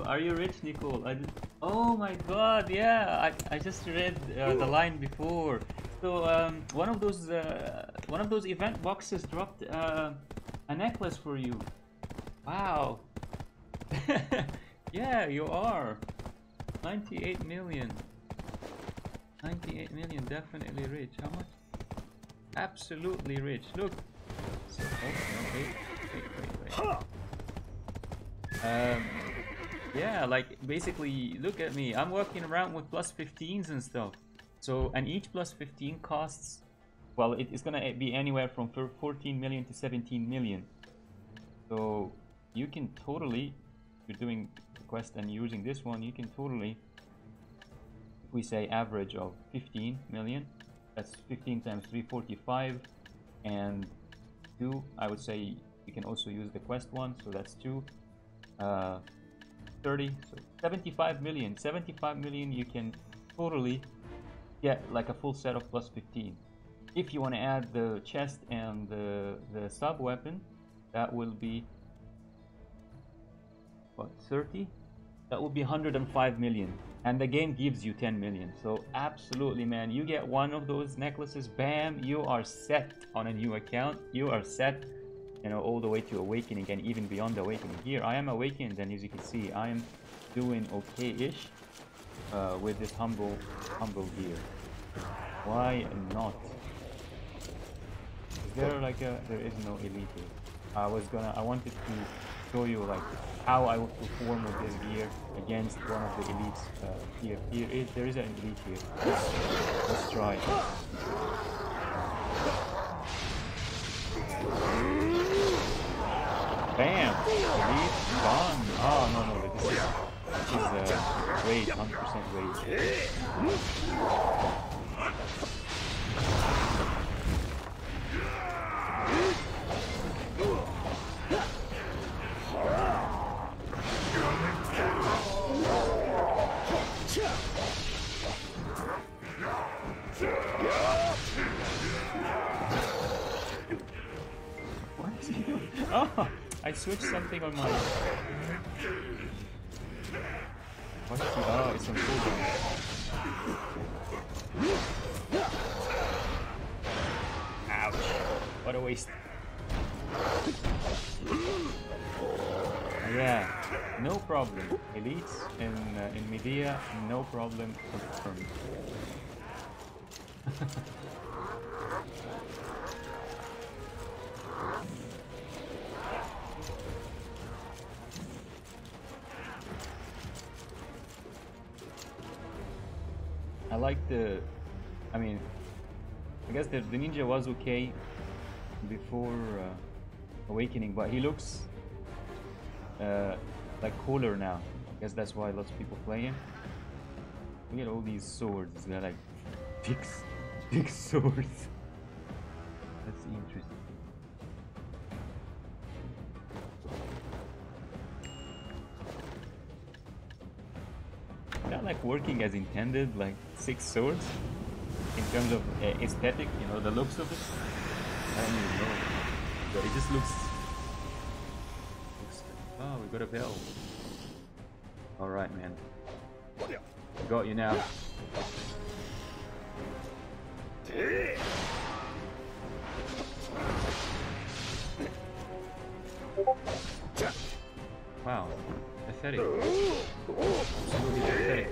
Are you rich, Nicole? Oh my God! Yeah, I just read the line before. So one of those event boxes dropped a necklace for you. Wow. Yeah, you are. 98 million. 98 million, definitely rich. How much? Absolutely rich. Look. So, oh, wait. Yeah, like basically, look at me. I'm walking around with plus 15s and stuff. So, and each plus 15 costs, well, it's gonna be anywhere from 14 million to 17 million. So, you can totally, if you're doing the quest and using this one, you can totally, if we say average of 15 million, that's 15 times 345, and 2, I would say you can also use the quest one, so that's 2. 30, so 75 million. 75 million you can totally get like a full set of plus 15. If you want to add the chest and the sub weapon, that will be what, 30? That will be 105 million, and the game gives you 10 million. So absolutely, man, you get one of those necklaces, bam, you are set on a new account. You are set, you know, all the way to awakening and even beyond awakening. Here I am awakened, and as you can see, I am doing okay-ish with this humble gear. Why not? Is there like a, there is no elite here. I wanted to show you like how I would perform with this gear against one of the elites here. There is an elite here. Let's try. Bam! Elite gone. Oh no, this is rage, 100% rage. What is he doing? Oh, I switched something on my... What's he... Oh, it's on cooldown. Ouch. What a waste. Yeah, no problem. Elites in Medea, no problem confirmed. I like the, I mean, I guess the ninja was okay before awakening, but he looks like cooler now. I guess that's why lots of people play him. Look at all these swords. They're like big swords. That's interesting. Is that like working as intended, like 6 swords? In terms of aesthetic, you know, the looks of it? I don't even know. But it just looks... Oh, we got a bell. Alright, man. Got you now. Wow. Pathetic. Absolutely pathetic.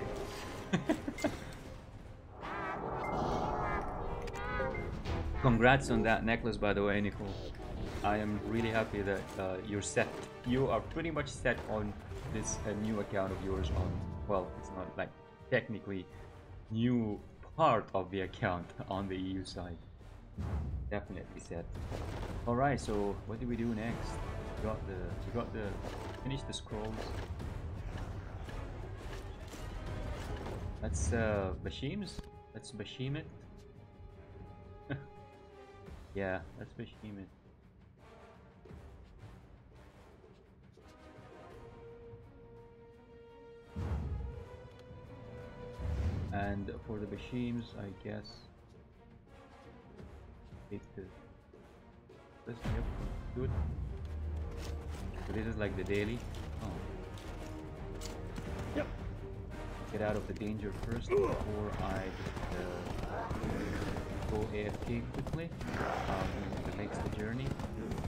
Congrats on that necklace, by the way, Nicole. I am really happy that you're set. You are pretty much set on this new account of yours on well, it's not like technically new part of the account on the EU side. Definitely set. All right, so what do we do next? We got the finish the scrolls. That's Bashim's. Let's Bashim it. Yeah, let's Bashim it. And for the Bashims, I guess take the let's yep, do it. So this is like the daily. Oh. Yep. Get out of the danger first before I just go AFK quickly. It makes the journey,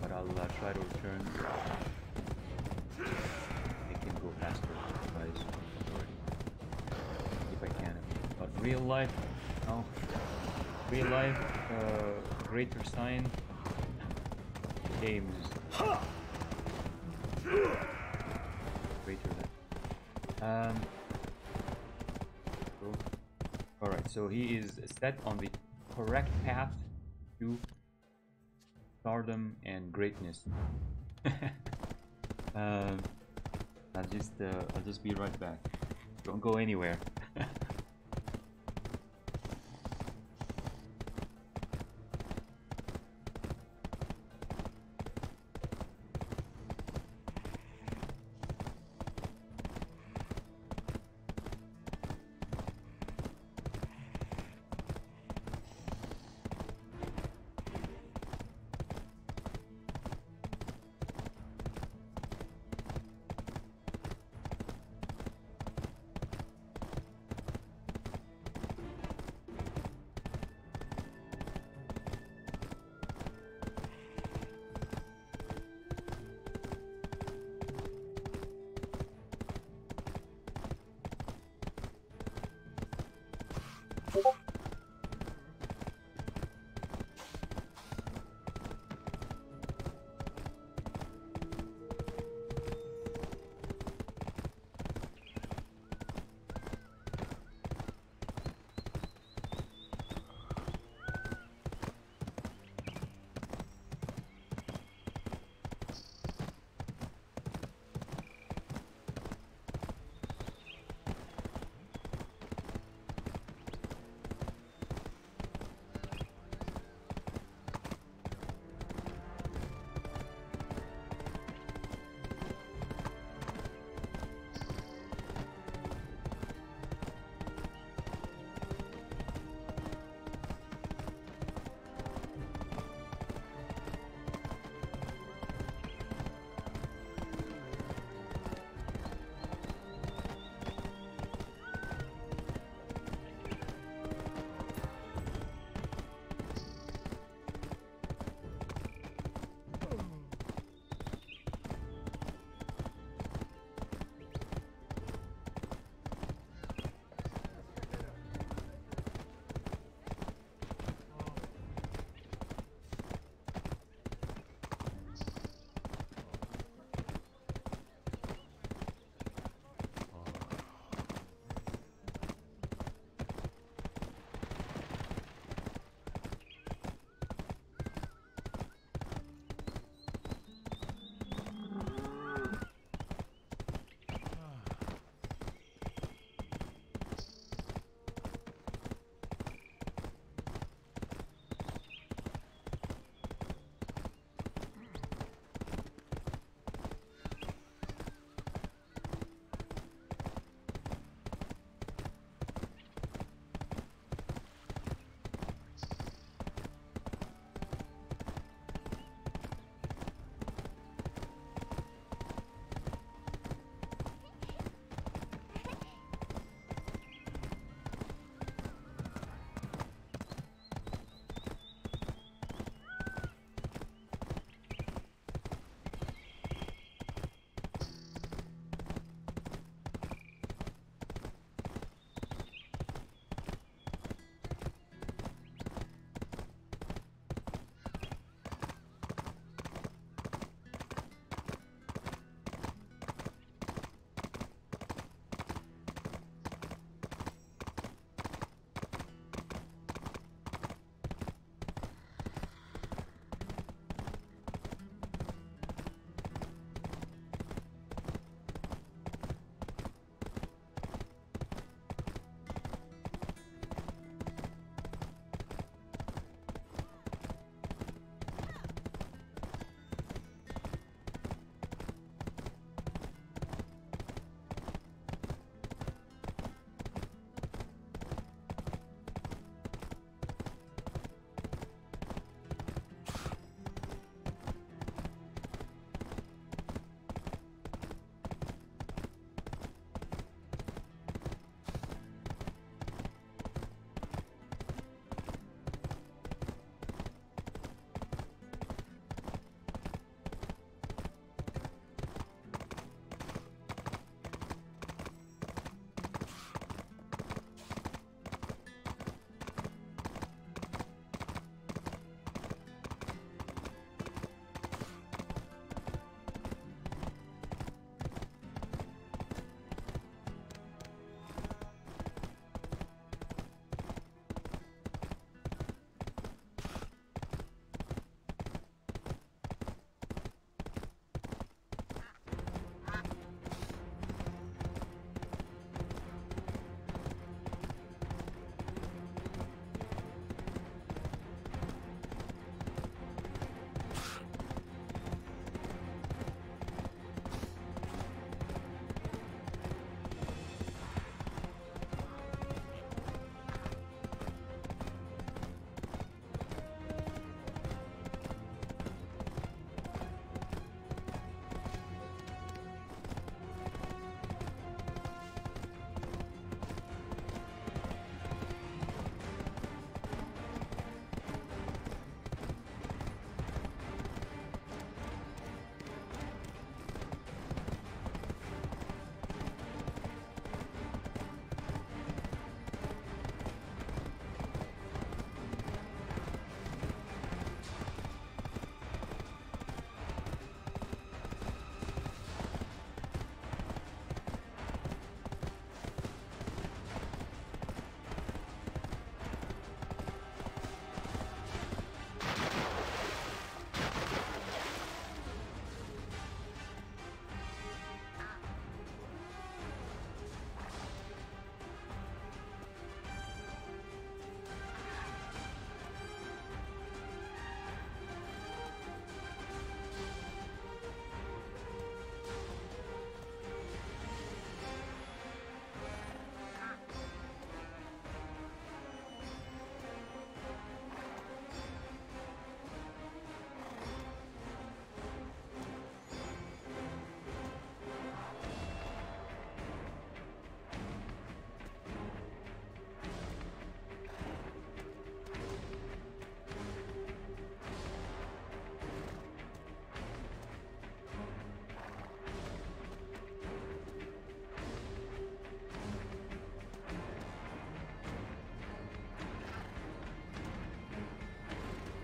but I'll try to return. I can go faster, guys. If I can. But real life, no. Real life, greater sign. Games. Greater than. Alright, so he is set on the correct path to stardom and greatness. I'll just be right back. Don't go anywhere.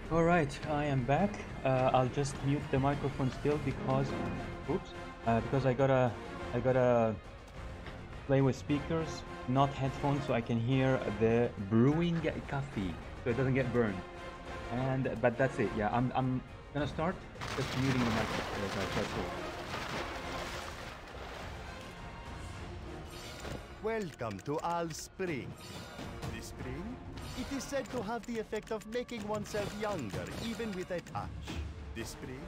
Alright, I am back. I'll just mute the microphone still because, oops, because I gotta play with speakers, not headphones, so I can hear the brewing coffee, so it doesn't get burned. But that's it. Yeah, I'm gonna start just muting the microphone. That's it. Welcome to Al Spring. This spring, it is said to have the effect of making oneself younger, even with a touch. This spring,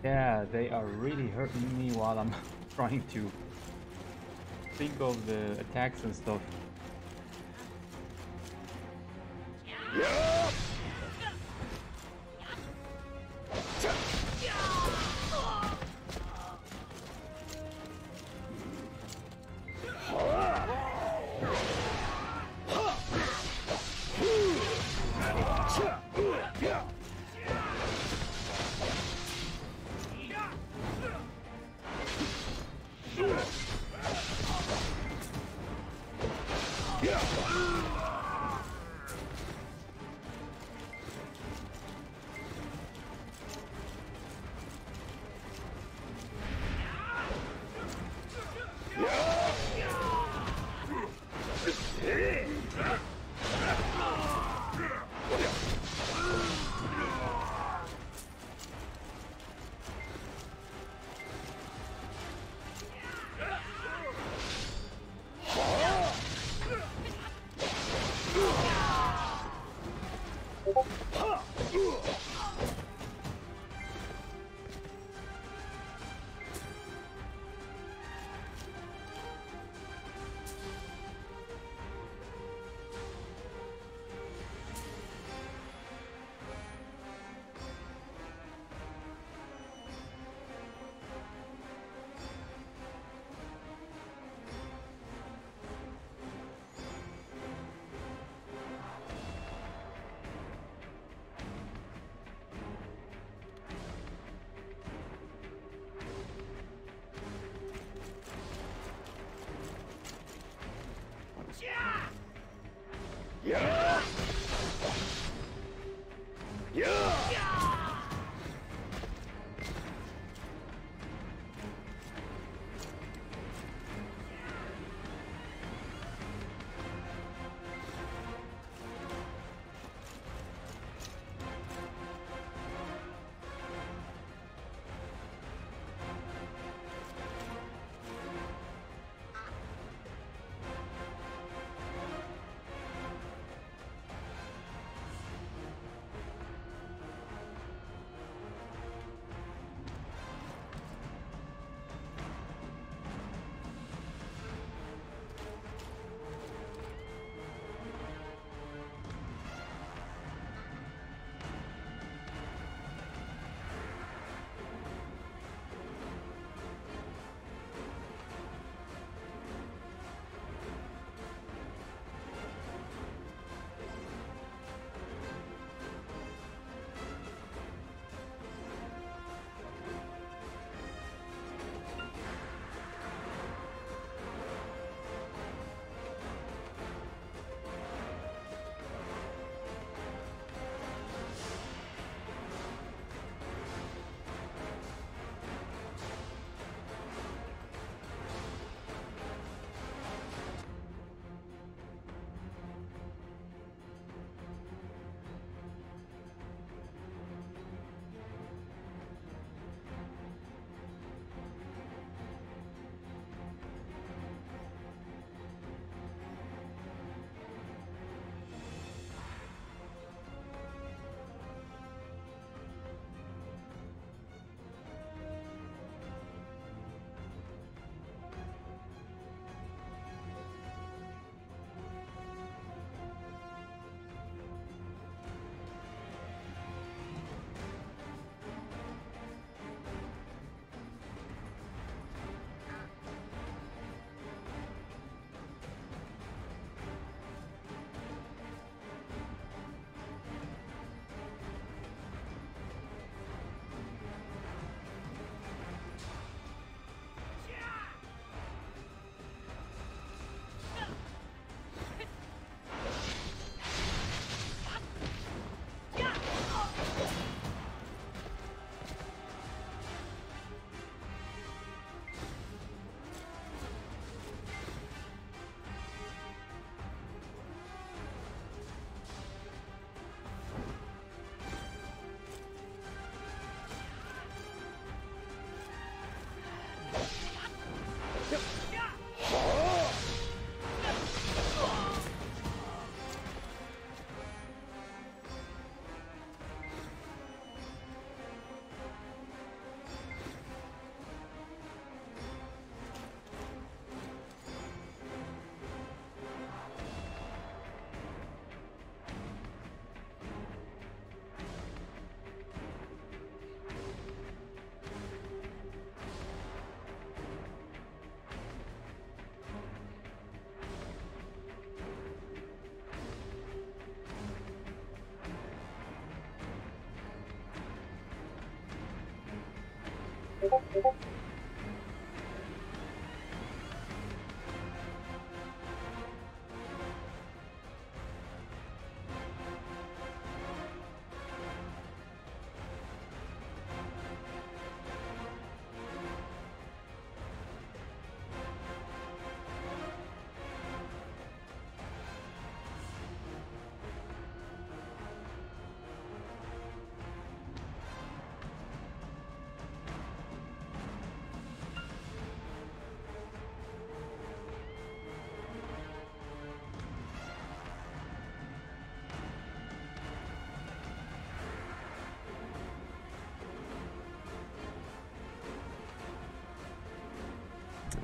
Yeah, they are really hurting me while I'm trying to think of the attacks and stuff.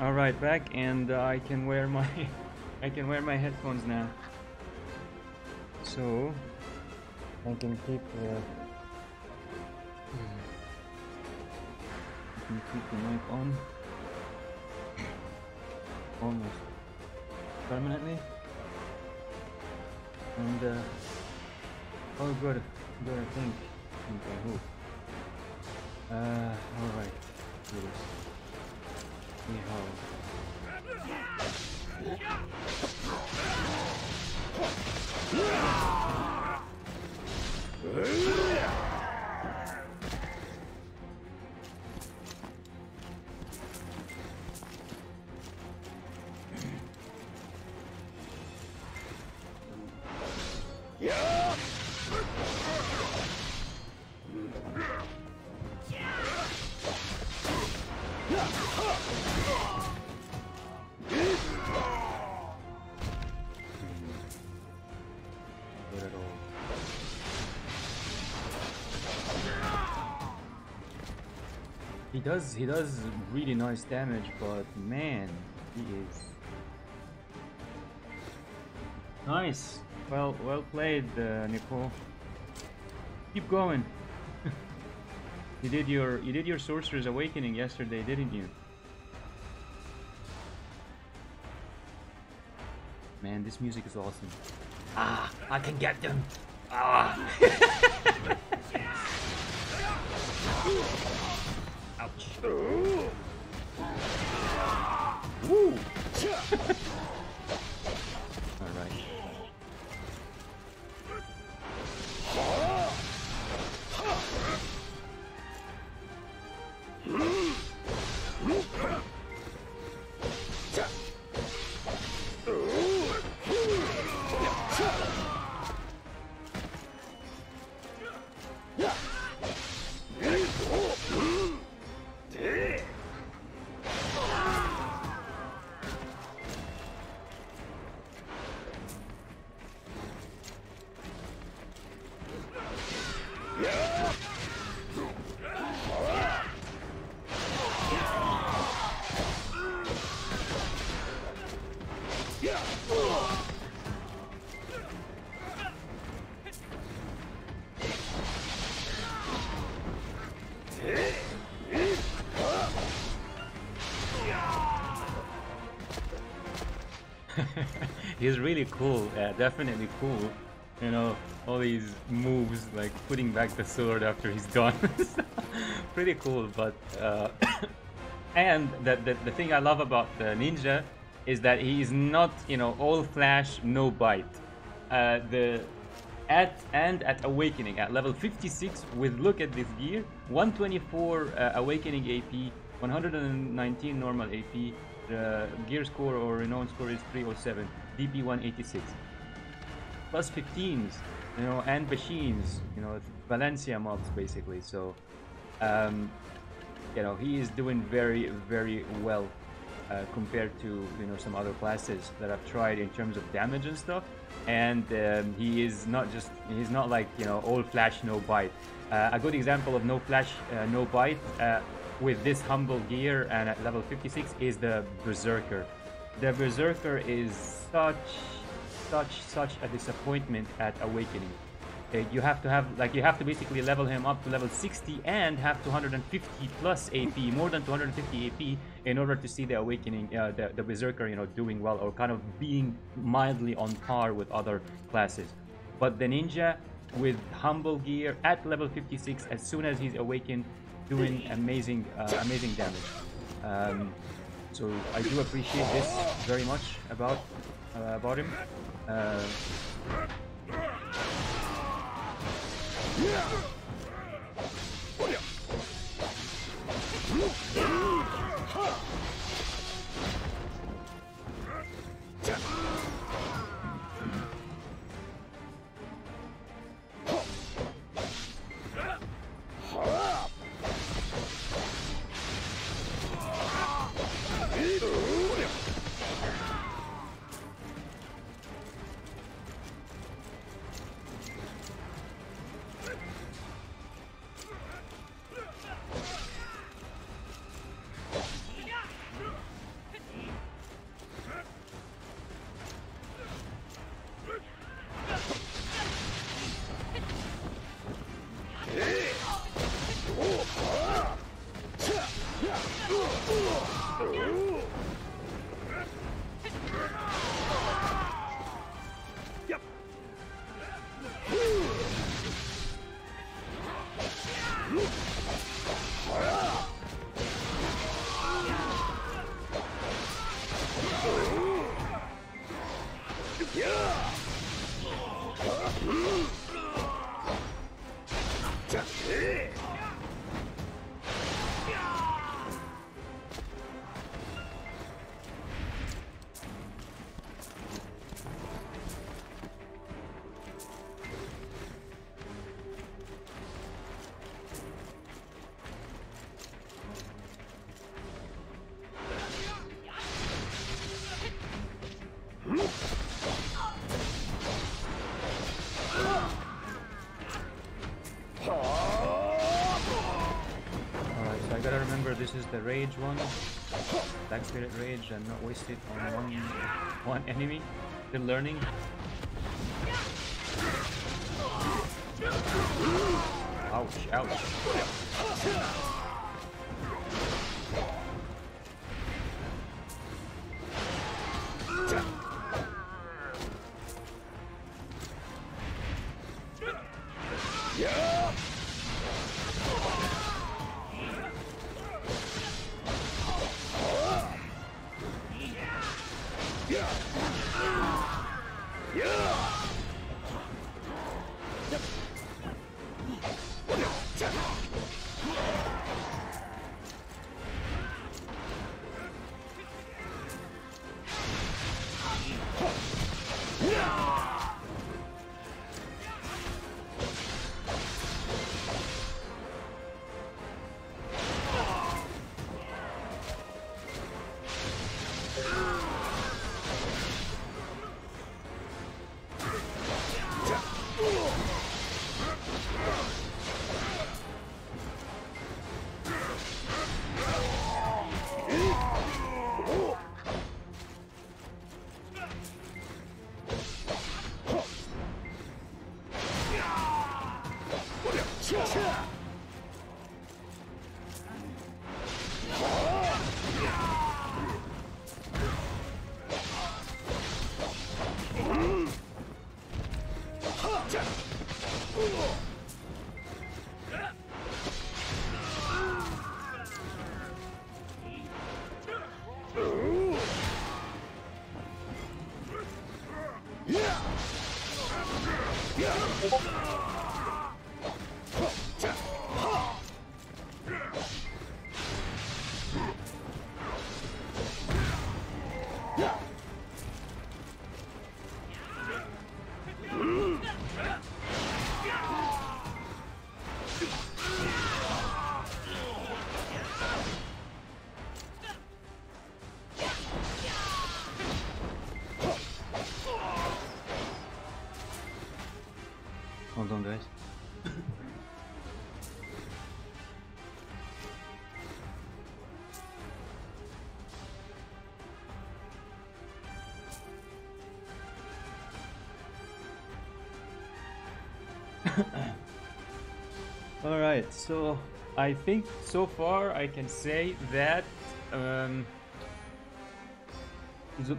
All right, back, and I can wear my headphones now, so I can keep the mic on almost permanently, and oh, good, I think, I hope. All right, do this. He does really nice damage, but man, he is nice. Well played, Nicole. Keep going. You did your Sorcerer's Awakening yesterday, didn't you? Man, this music is awesome. Ah, I can get them. Ah. Ouch. Woo. All right. He's really cool, definitely cool. You know, all these moves, like putting back the sword after he's done. Pretty cool, but and the thing I love about the ninja is that he is not, you know, all flash, no bite. At Awakening at level 56 with, look at this gear, 124 Awakening AP, 119 normal AP. The gear score or renown score is 307, DP 186. Plus 15s, you know, and machines, you know, Valencia mobs basically. So, you know, he is doing very, very well compared to, you know, some other classes that I've tried in terms of damage and stuff. And he's not like, you know, all flash, no bite. A good example of no flash, no bite with this humble gear and at level 56 is the Berserker. The Berserker is such a disappointment at Awakening. You have to basically level him up to level 60 and have 250 plus AP, more than 250 AP, in order to see the Awakening, the Berserker, you know, doing well or kind of being mildly on par with other classes. But the ninja with humble gear at level 56, as soon as he's awakened, doing amazing damage. So I do appreciate this very much about him. This is the rage one. Black Spirit Rage and not waste it on one enemy. Still learning. Ouch, ouch. Hold on, guys. All right, so I think so far I can say that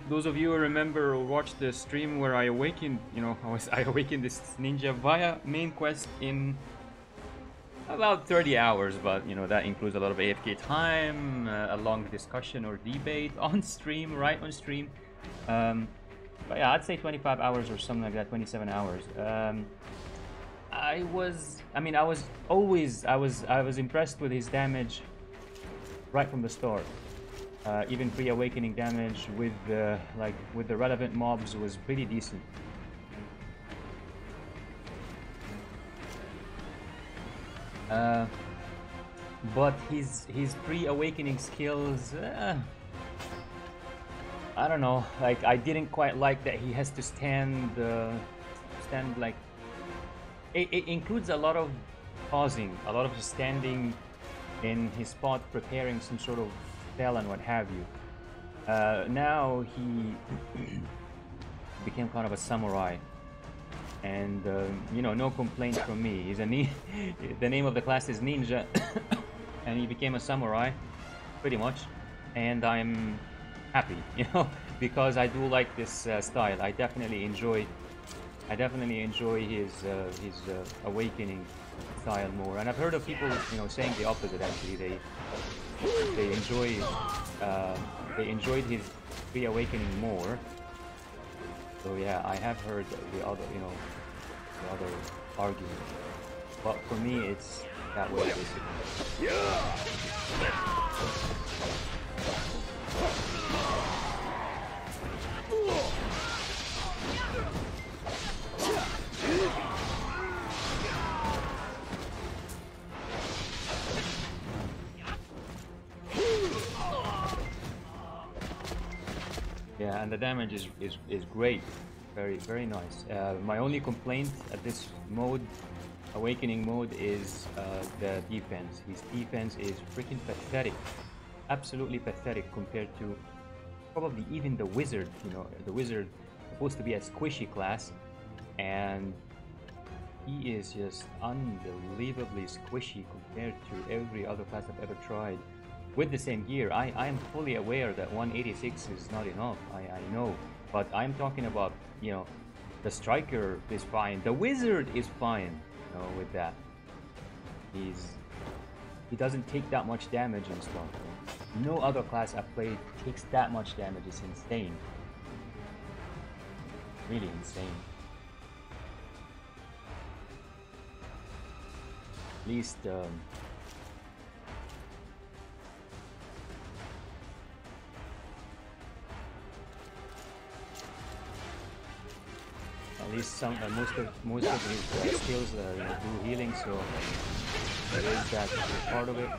those of you who remember or watched the stream where I awakened, I awakened this ninja via main quest in About 30 hours, but you know that includes a lot of AFK time, a long discussion or debate on stream, right on stream. But yeah, I'd say 25 hours or something like that, 27 hours. I was impressed with his damage right from the start. Even pre-awakening damage with the relevant mobs was pretty decent. But his pre-awakening skills, I don't know. Like, I didn't quite like that he has to stand like. It includes a lot of pausing, a lot of standing in his spot, preparing some sort of spell and what have you. Now he became kind of a samurai, and you know, no complaints from me. He's the name of the class is ninja, and he became a samurai, pretty much. And I'm happy, you know, because I do like this style. I definitely enjoy his awakening style more. And I've heard of people, you know, saying the opposite. Actually, they enjoyed his pre-awakening more. So yeah, I have heard the other argument. But for me, it's that way basically. Yeah, and the damage is great, very nice. My only complaint at this mode, awakening mode, is the defense. His defense is freaking pathetic, absolutely pathetic compared to probably even the wizard. You know, the wizard supposed to be a squishy class, and he is just unbelievably squishy compared to every other class I've ever tried. With the same gear, I am fully aware that 186 is not enough. I know, but I'm talking about, you know, the striker is fine, the wizard is fine, you know, with that. He doesn't take that much damage and stuff. No other class I've played takes that much damage. It's insane, really insane. At least most of his skills you know, do healing, so there is that part of it.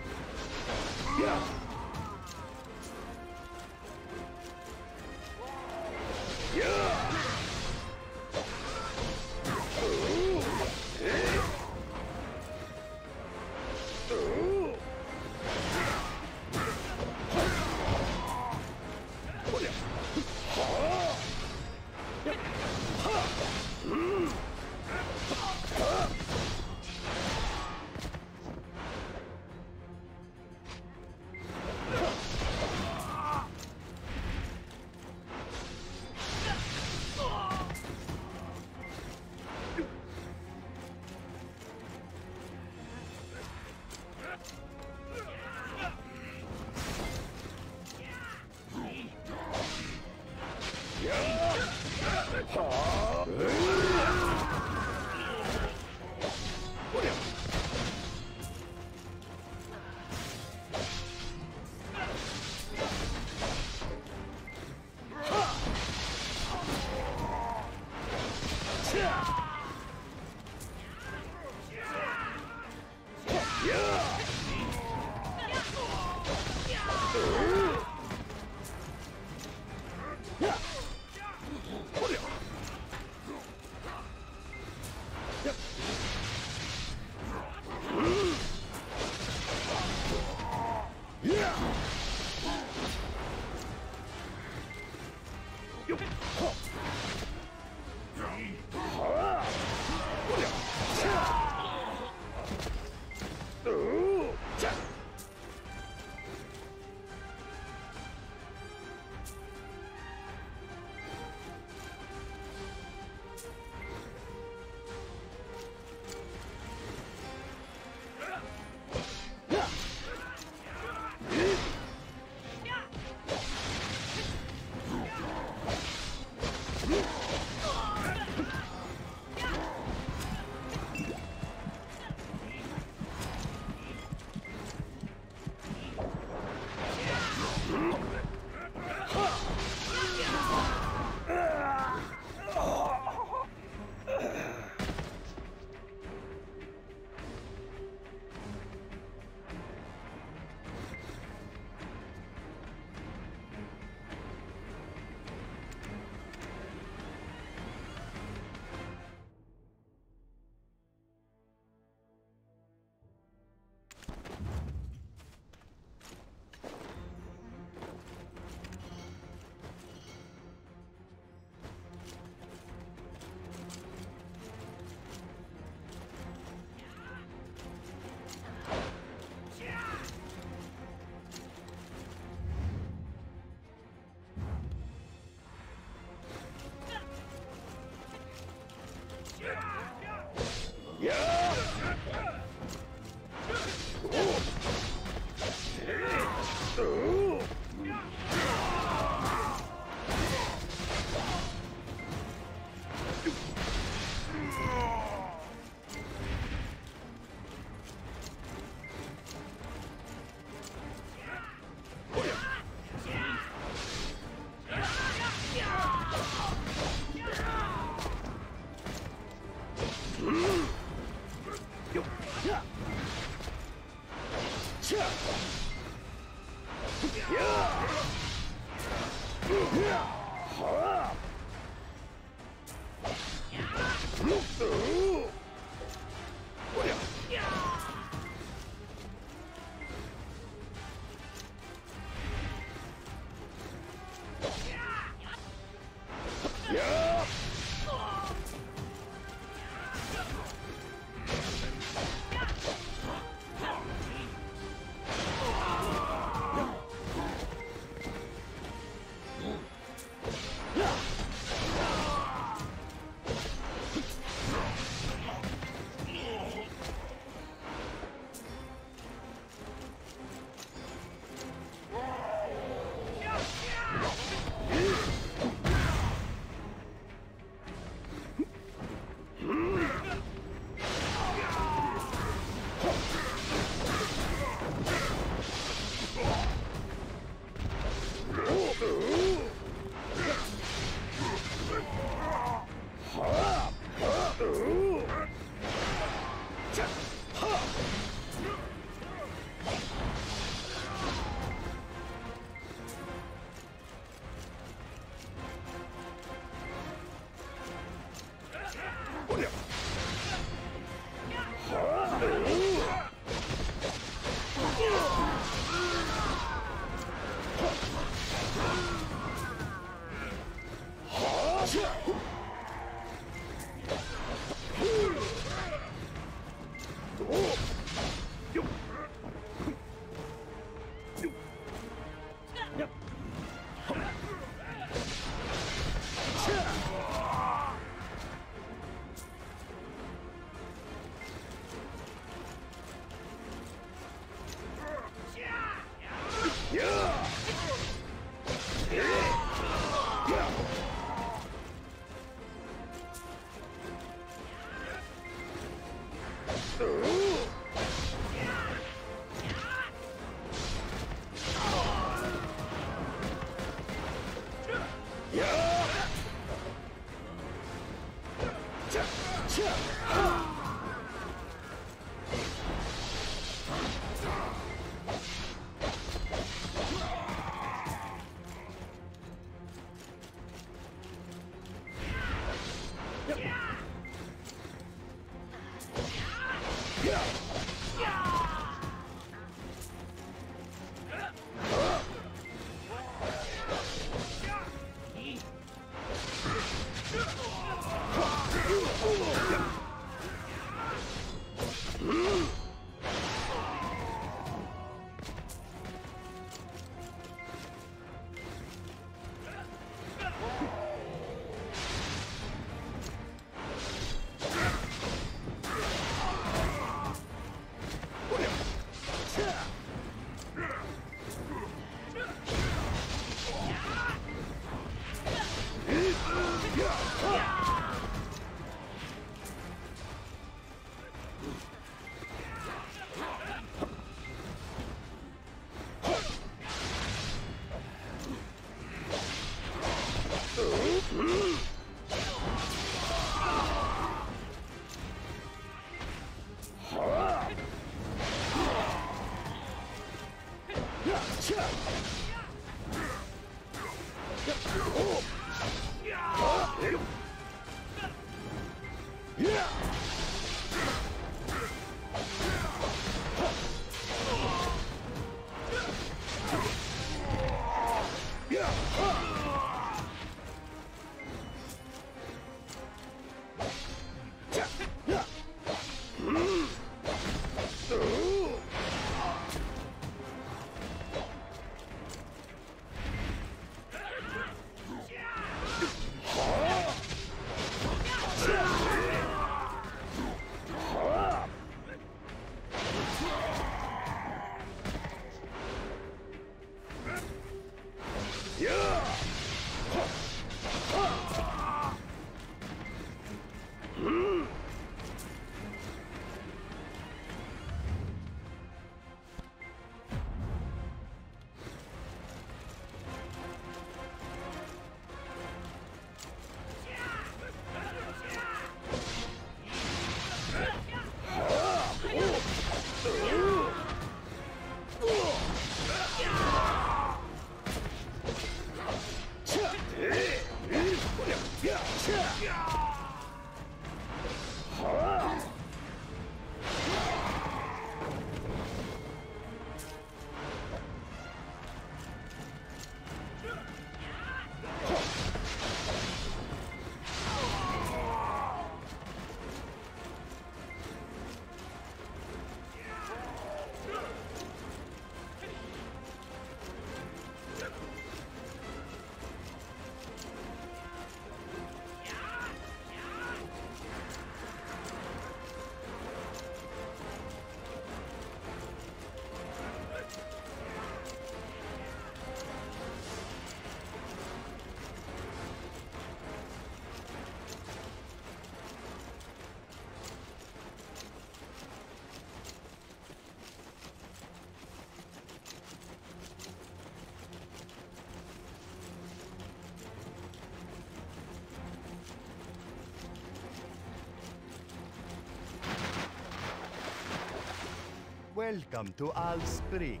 Welcome to Al Spring.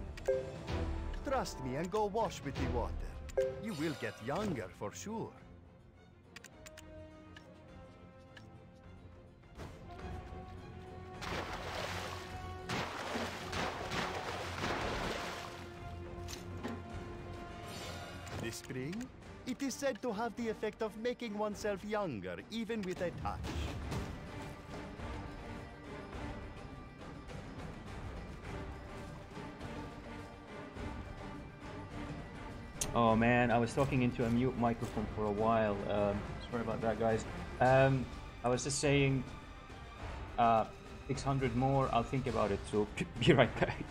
Trust me and go wash with the water. You will get younger for sure. The spring? It is said to have the effect of making oneself younger, even with a touch. Oh man, I was talking into a mute microphone for a while. Sorry about that, guys. I was just saying 600 more, I'll think about it, so be right back.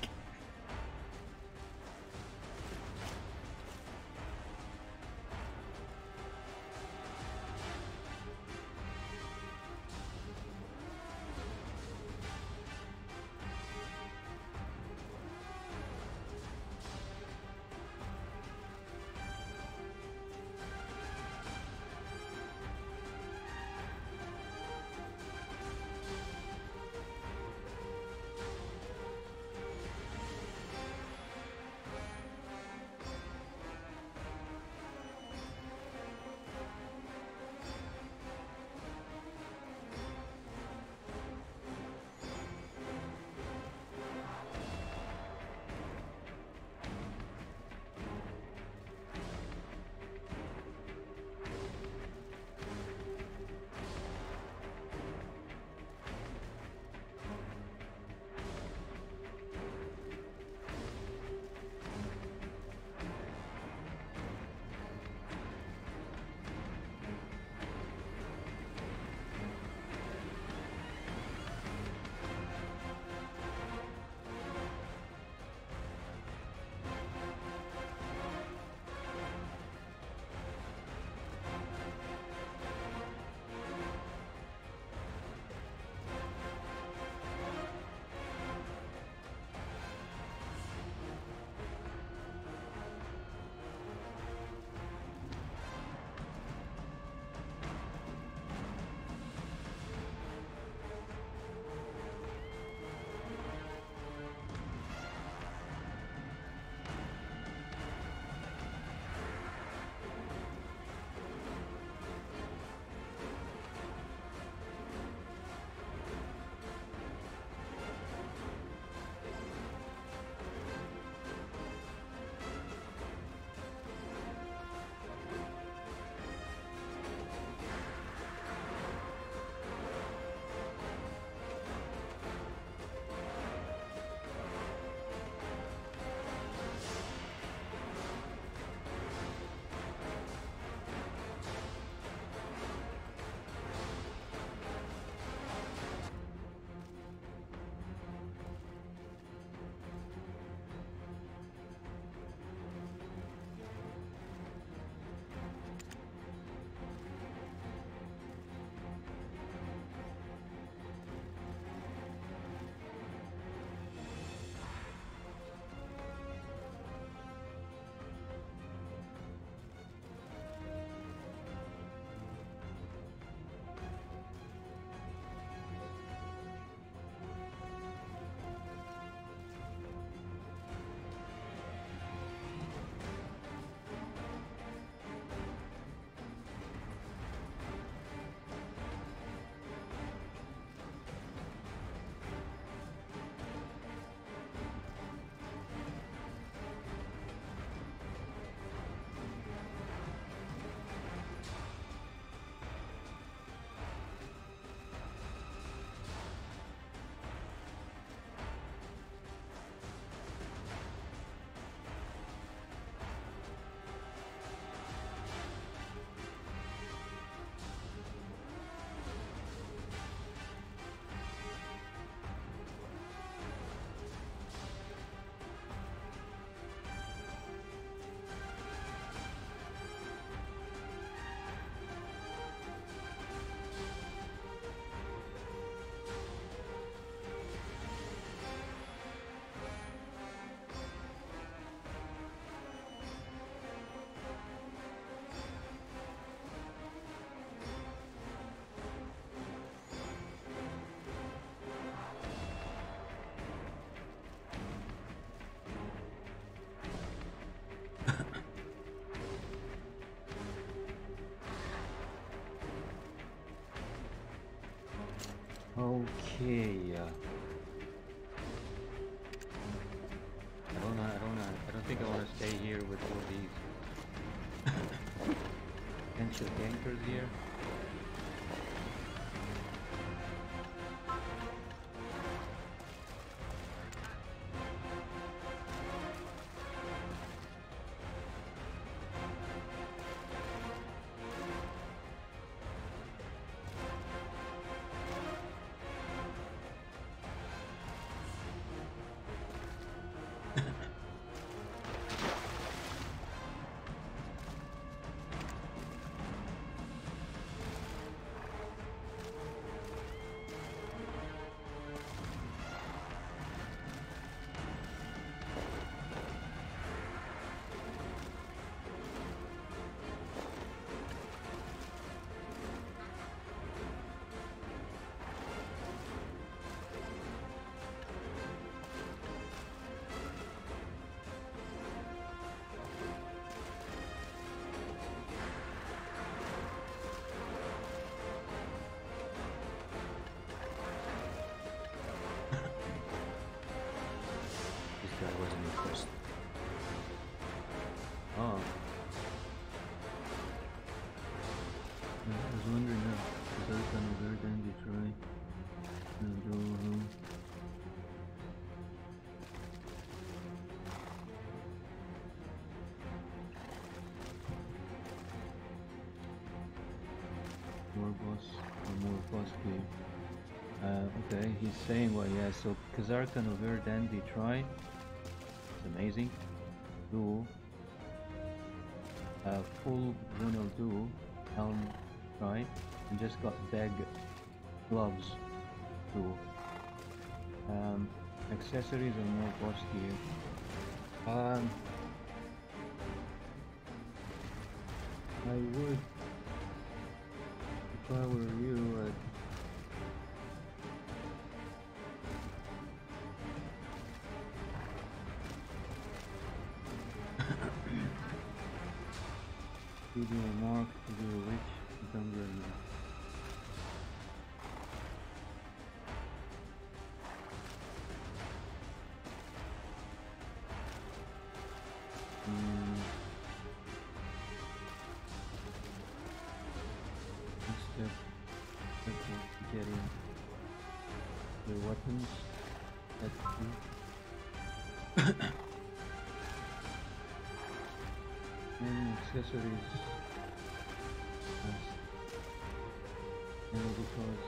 Okay. I don't think I want to stay here with all these potential gankers here. That wasn't impressed. Oh. I was wondering if there's kind of very dandy try. More boss or more boss game. Okay, he's saying what he has. So Kazarkan over dandy try. Amazing. Duo. Full Bruno duo. Helm try. And just got bag gloves duo. Accessories and more boss gear. I would, if I were you, I'd BDO mark, BDO rich, don't get me. Next step, getting the weapons. That's two. And accessories. Because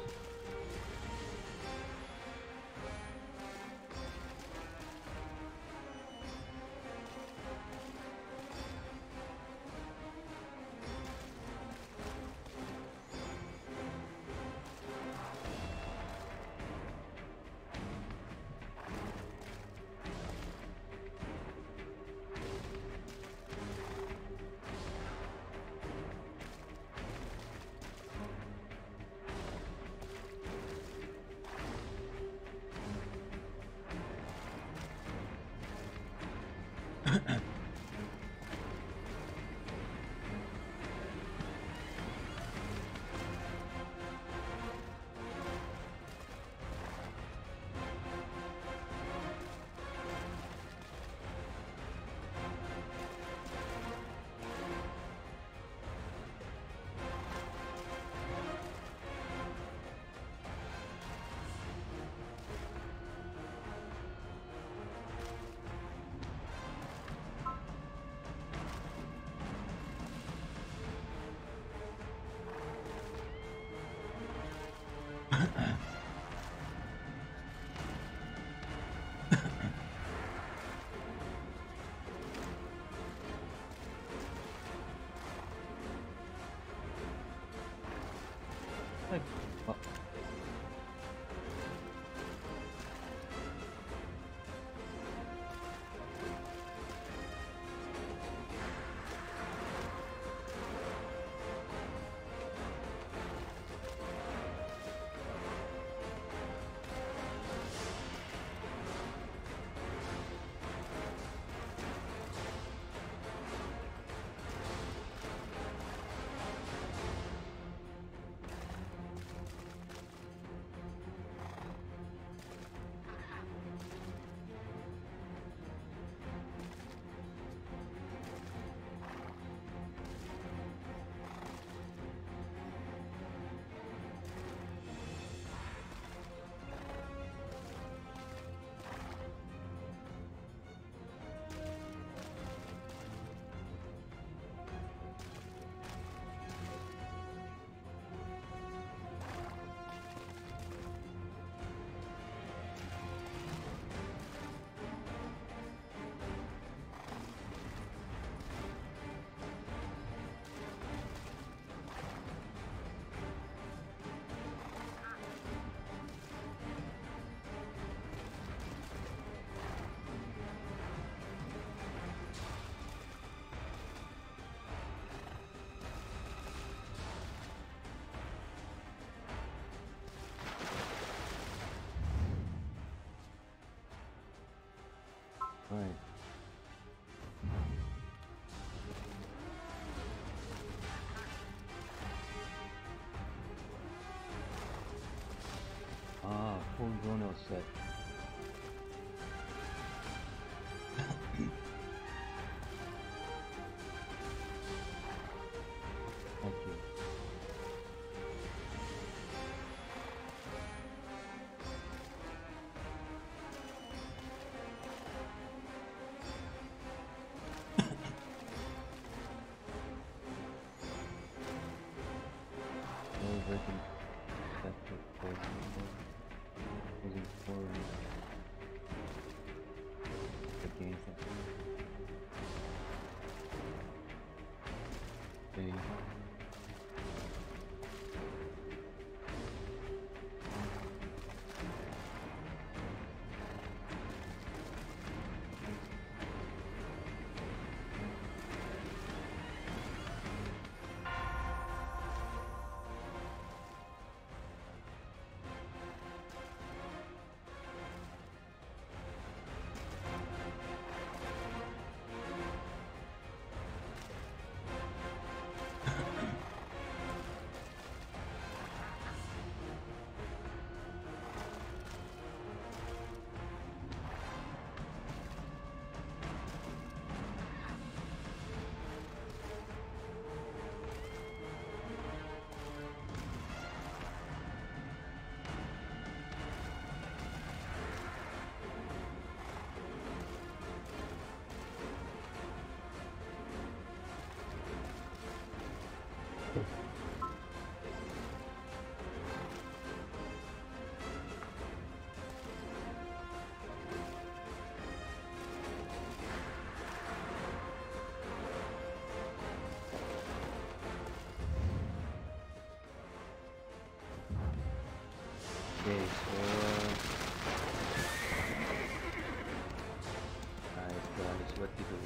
Right. Ah, full Bruno set. Thank you. No breaking set for using for against it. Okay. Okay, so guys, what to do?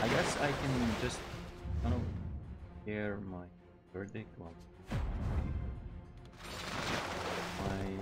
I guess I can just kind of share my verdict. Well, my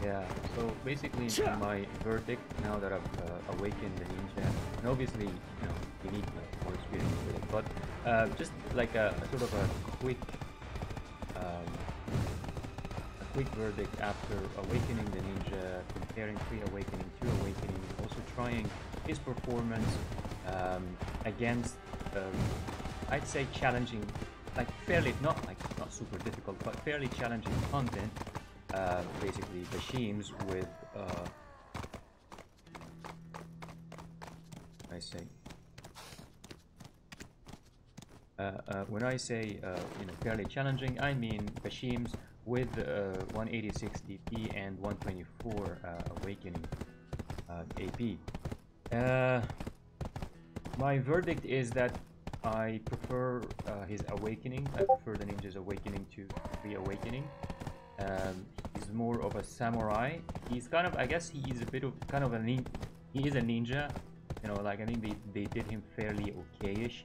yeah, so basically my verdict now that I've awakened the ninja, and obviously, you know, you need more experience with it, but just like a sort of a quick verdict after awakening the ninja, comparing pre-awakening to awakening, also trying his performance against, I'd say challenging, like fairly, not super difficult, but fairly challenging content. Basically Bashims with when I say you know, fairly challenging, I mean Bashims with 186 DP and 124 awakening AP. My verdict is that I prefer his awakening. I prefer the ninja's awakening to reawakening. He's more of a samurai. He's kind of, I guess he is a bit of kind of a he is a ninja, you know, like I think they did him fairly okay-ish,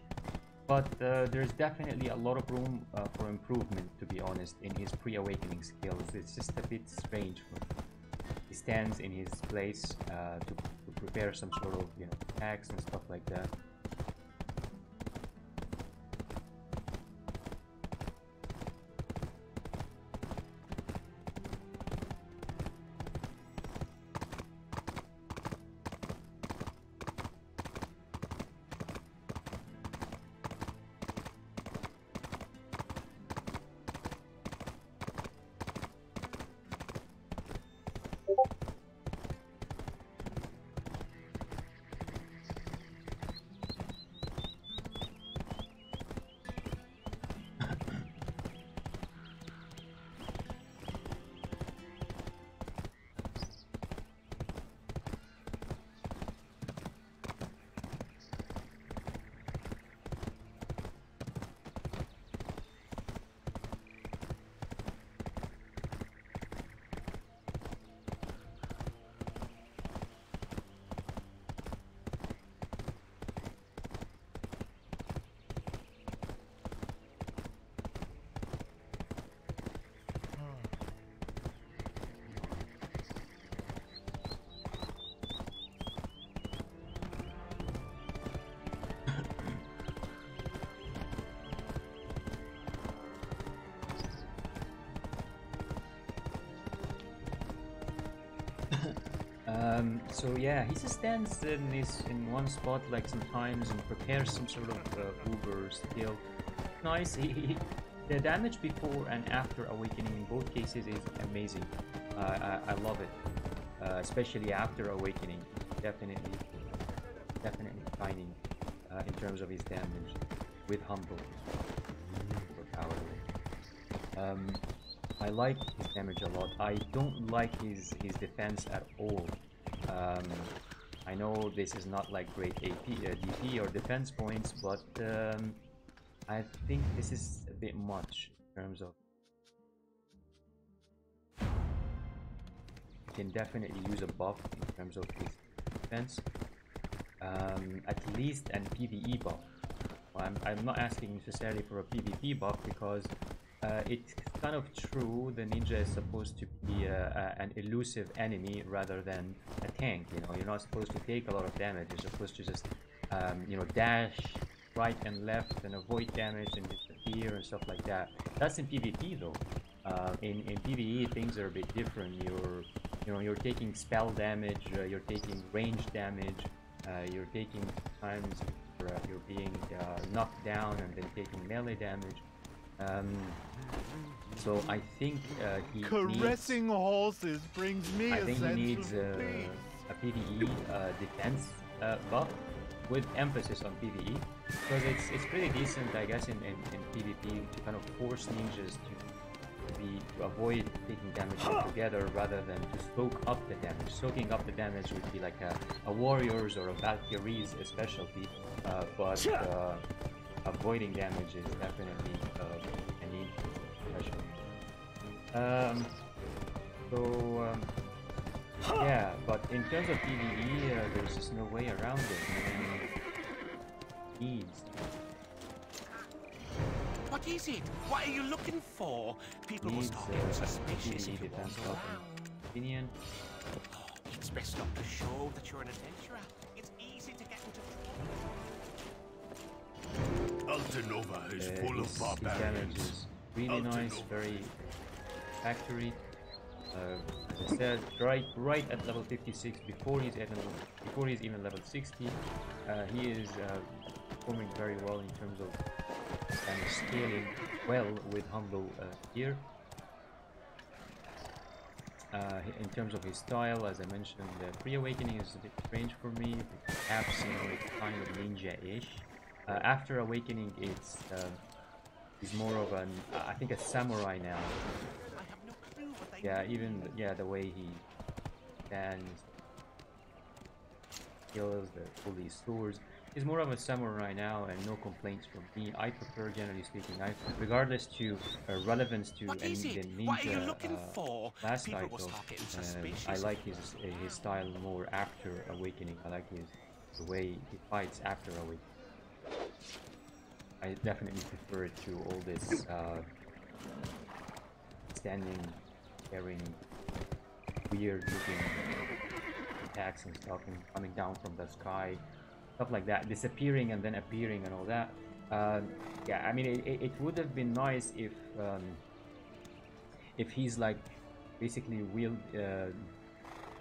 but there's definitely a lot of room for improvement, to be honest, in his pre-awakening skills. It's just a bit strange for him. He stands in his place to prepare some sort of, you know, attacks and stuff like that. So yeah, he just stands in one spot like sometimes and prepares some sort of uber skill. Nice. The damage before and after awakening in both cases is amazing. I love it, especially after awakening. Definitely shining in terms of his damage with humble. I like his damage a lot. I don't like his defense at all. I know this is not like great AP, DP or defense points, but I think this is a bit much in terms of. You can definitely use a buff in terms of his defense. At least an PvE buff. Well, I'm not asking necessarily for a PvP buff because it's kind of true. The ninja is supposed to be an elusive enemy rather than a tank. You know, you're not supposed to take a lot of damage. You're supposed to just, you know, dash right and left and avoid damage and disappear and stuff like that. That's in PvP though. In PvE things are a bit different. You're taking spell damage. You're taking range damage. You're taking times you're being knocked down and then taking melee damage. So I think he Caressing horses brings me I think he needs a PvE defense buff with emphasis on PvE, because it's pretty decent, I guess, in PvP to kind of force ninjas to avoid taking damage altogether rather than to soak up the damage. Soaking up the damage would be like a warrior's or a Valkyrie's specialty, but avoiding damage is definitely a need special. Yeah, but in terms of PvE, there's just no way around it. Needs. What is it? What are you looking for? People will start getting suspicious if you walk around. Opinion. It's best not to show that you're an adventurer. It's easy to get into trouble. Altanova is full of His barbarians. damage is really nice, very factory. As I said, right at level 56, before he's even level 60, he is performing very well in terms of scaling well with humble gear. In terms of his style, as I mentioned, pre-awakening is a bit strange for me. Perhaps, you know, it's kind of ninja-ish. After awakening, he's more of an, I think, a samurai now. Yeah, even the way he stands, skills, pull these swords. He's more of a samurai now, and no complaints from me. I prefer, generally speaking, regardless to relevance to the ninja class title, I like his style more after awakening. I like the way he fights after awakening. I definitely prefer it to all this standing, carrying weird looking attacks and stuff, and coming down from the sky, stuff like that, disappearing and then appearing and all that. Yeah, I mean, it would have been nice if he's like basically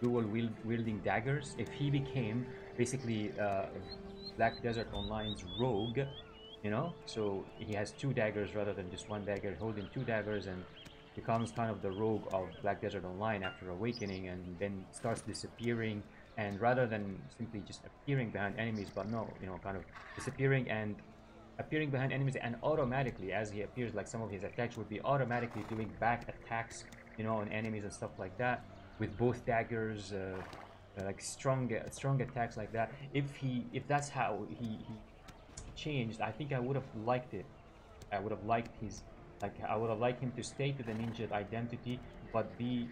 dual wielding daggers. If he became basically Black Desert Online's rogue, you know, so he has two daggers rather than just one dagger, holding two daggers, and becomes kind of the rogue of Black Desert Online after awakening, and then starts disappearing, and rather than simply just appearing behind enemies, but no, you know, kind of disappearing and appearing behind enemies, and automatically as he appears, like some of his attacks would be automatically doing back attacks, you know, on enemies and stuff like that, with both daggers, like strong attacks like that. If that's how he changed, I think I would have liked it. I would have liked I would have liked him to stay to the ninja identity, but be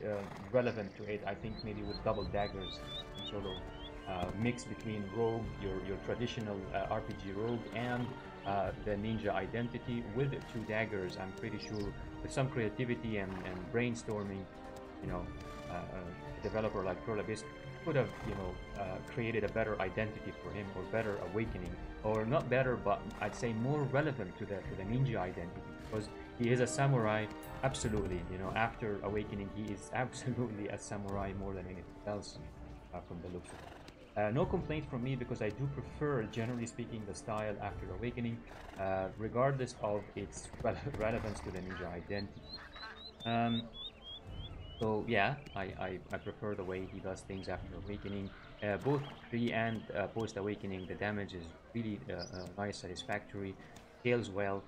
relevant to it. I think maybe with double daggers, sort of mix between rogue, your traditional RPG rogue, and the ninja identity with two daggers. I'm pretty sure with some creativity and brainstorming, you know, a developer like Prolabis could have, you know, created a better identity for him, or better awakening, or not better, but I'd say more relevant to the ninja identity, because he is a samurai, absolutely. You know, after awakening, he is absolutely a samurai more than anything else. from the looks of it. No complaint from me because I do prefer, generally speaking, the style after Awakening, regardless of its relevance to the ninja identity. So yeah, I prefer the way he does things after Awakening. Both pre and post-Awakening, the damage is really nice, satisfactory, scales well.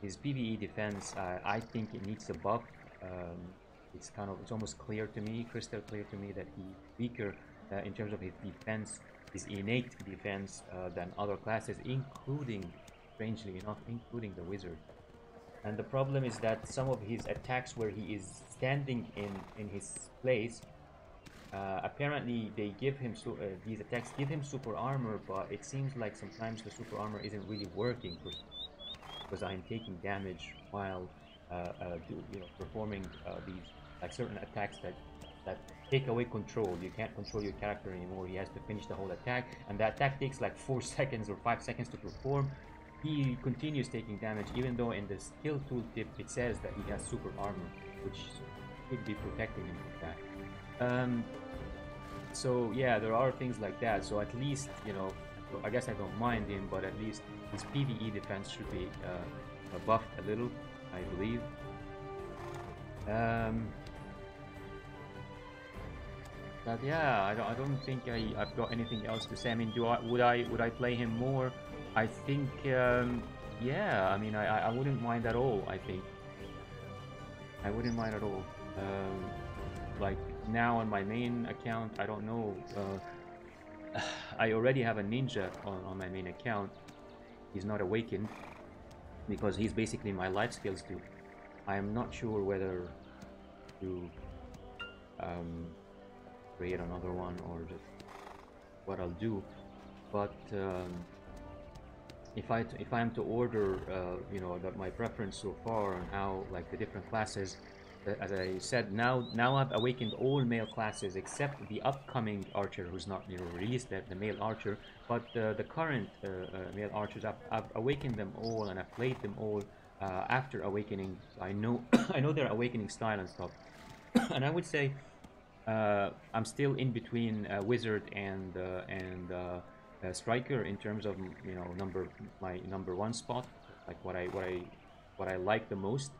His PvE defense, I think it needs a buff. It's almost clear to me, crystal clear to me, that he's weaker in terms of his defense, his innate defense than other classes, including, strangely enough, including the wizard. And the problem is that some of his attacks where he is standing in his place, apparently they give him these attacks give him super armor, but it seems like sometimes the super armor isn't really working because I'm taking damage while performing these like certain attacks that take away control. You can't control your character anymore. He has to finish the whole attack, and the attack takes like 4 seconds or 5 seconds to perform. He continues taking damage even though in the skill tooltip it says that he has super armor, which could be protecting him from that. So yeah, there are things like that. So at least, you know, I guess I don't mind him, but at least his PvE defense should be buffed a little, I believe. But yeah, I don't think I've got anything else to say. I mean, would I play him more? I think yeah. I mean, I wouldn't mind at all. I think I wouldn't mind at all. Like now on my main account, I don't know. I already have a ninja on my main account. He's not awakened because he's basically my life skills too. I am not sure whether to create another one or just what I'll do. But if I am to order, you know, my preference so far on how like the different classes. As I said, now I've awakened all male classes except the upcoming archer who's not, you know, released, the male archer. But the current male archers, I've awakened them all and I've played them all after awakening. I know I know their awakening style and stuff. And I would say I'm still in between wizard and striker in terms of, you know, my number one spot, like what I like the most.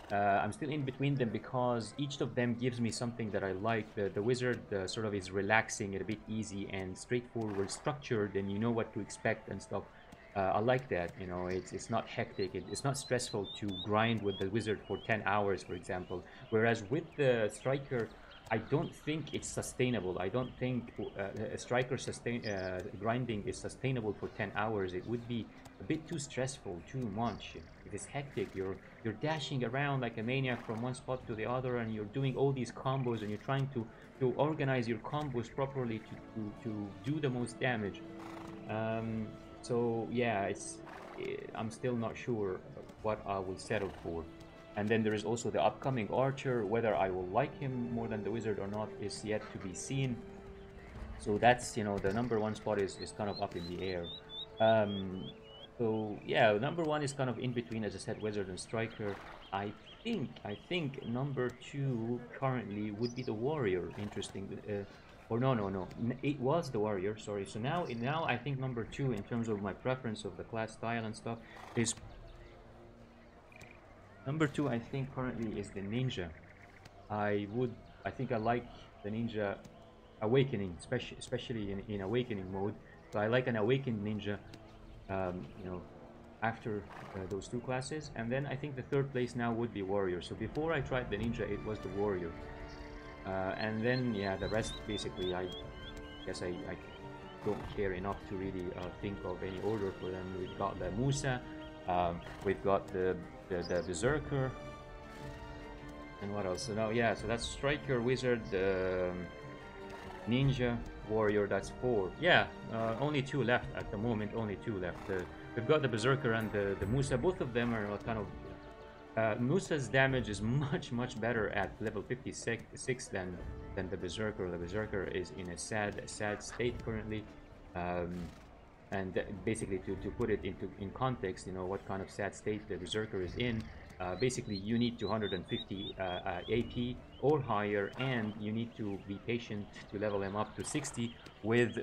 I'm still in between them because each of them gives me something that I like. The wizard sort of is relaxing and a bit easy and straightforward, structured, and you know what to expect and stuff. I like that, you know. It's not hectic. It's not stressful to grind with the wizard for 10 hours, for example. Whereas with the striker, I don't think it's sustainable. I don't think a striker grinding is sustainable for 10 hours. It would be a bit too stressful, too much. It is hectic. You're dashing around like a maniac from one spot to the other, and you're doing all these combos, and you're trying to organize your combos properly to do the most damage. So yeah, I'm still not sure what I will settle for. And then there is also the upcoming archer. Whether I will like him more than the wizard or not is yet to be seen. So that's, you know, the number one spot is kind of up in the air. So yeah, number one is kind of in between, as I said, wizard and striker. I think number two currently would be the warrior. Interesting. Or no, it was the warrior. Sorry. So now I think number two in terms of my preference of the class style and stuff is. Number two, I think currently is the ninja. I think I like the ninja awakening, especially in awakening mode. So I like an awakened ninja, you know, after those two classes. And then I think the third place now would be warrior. So before I tried the ninja, it was the warrior. And then yeah, the rest basically, I guess I don't care enough to really think of any order for them. We've got the Musa, we've got the berserker, and what else? So now, yeah, so that's striker, wizard, ninja, warrior. That's 4. Yeah, only 2 left at the moment. Only 2 left. We've got the berserker and the Musa. Both of them are kind of Musa's damage is much better at level 56 than the berserker. The berserker is in a sad state currently. And basically to put it in context, you know, what kind of sad state the berserker is in. basically you need 250 AP or higher, and you need to be patient to level him up to 60 with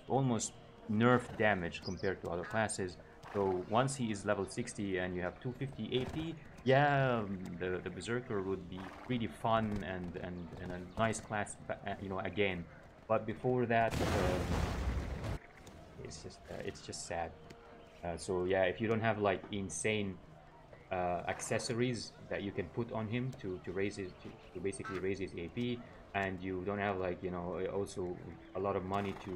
almost nerf damage compared to other classes. So once he is level 60 and you have 250 AP, yeah, the Berserker would be really fun and a nice class, you know, again. But before that, it's just sad. So yeah, if you don't have like insane accessories that you can put on him to raise his to basically raise his AP, and you don't have like, you know, also a lot of money to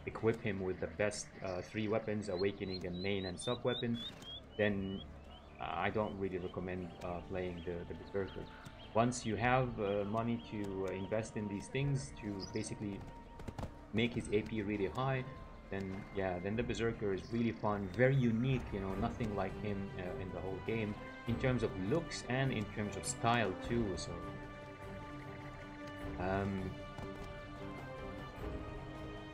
equip him with the best 3 weapons, awakening and main and sub weapon, then I don't really recommend playing the Berserker. Once you have money to invest in these things to basically make his AP really high, then yeah, then the Berserker is really fun, very unique, you know, nothing like him in the whole game, in terms of looks and in terms of style too. So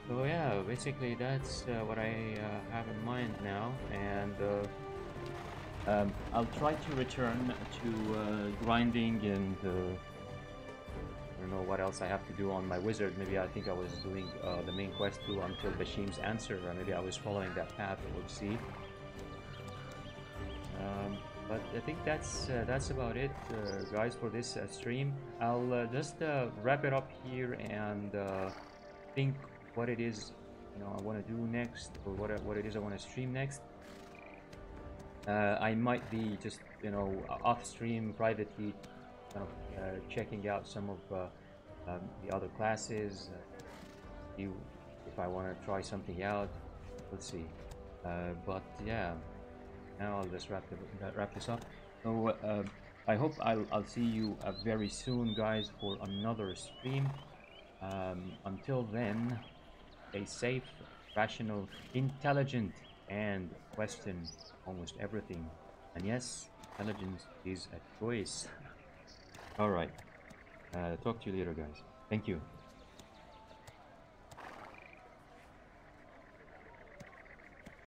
so yeah, basically that's what I have in mind now, and I'll try to return to grinding and I don't know what else I have to do on my wizard. Maybe I think I was doing the main quest too until Bashim's answer, or maybe I was following that path. We'll see. But I think that's about it, guys, for this stream. I'll just wrap it up here and think what it is, you know, I want to do next, or what it is I want to stream next. I might be just, you know, off stream privately, kind of checking out some of the other classes, if I want to try something out. Let's see. But yeah, now I'll just wrap this up. So I hope I'll see you very soon, guys, for another stream. Until then, stay safe, rational, intelligent, and question almost everything. And yes, intelligence is a choice. All right. Talk to you later, guys. Thank you.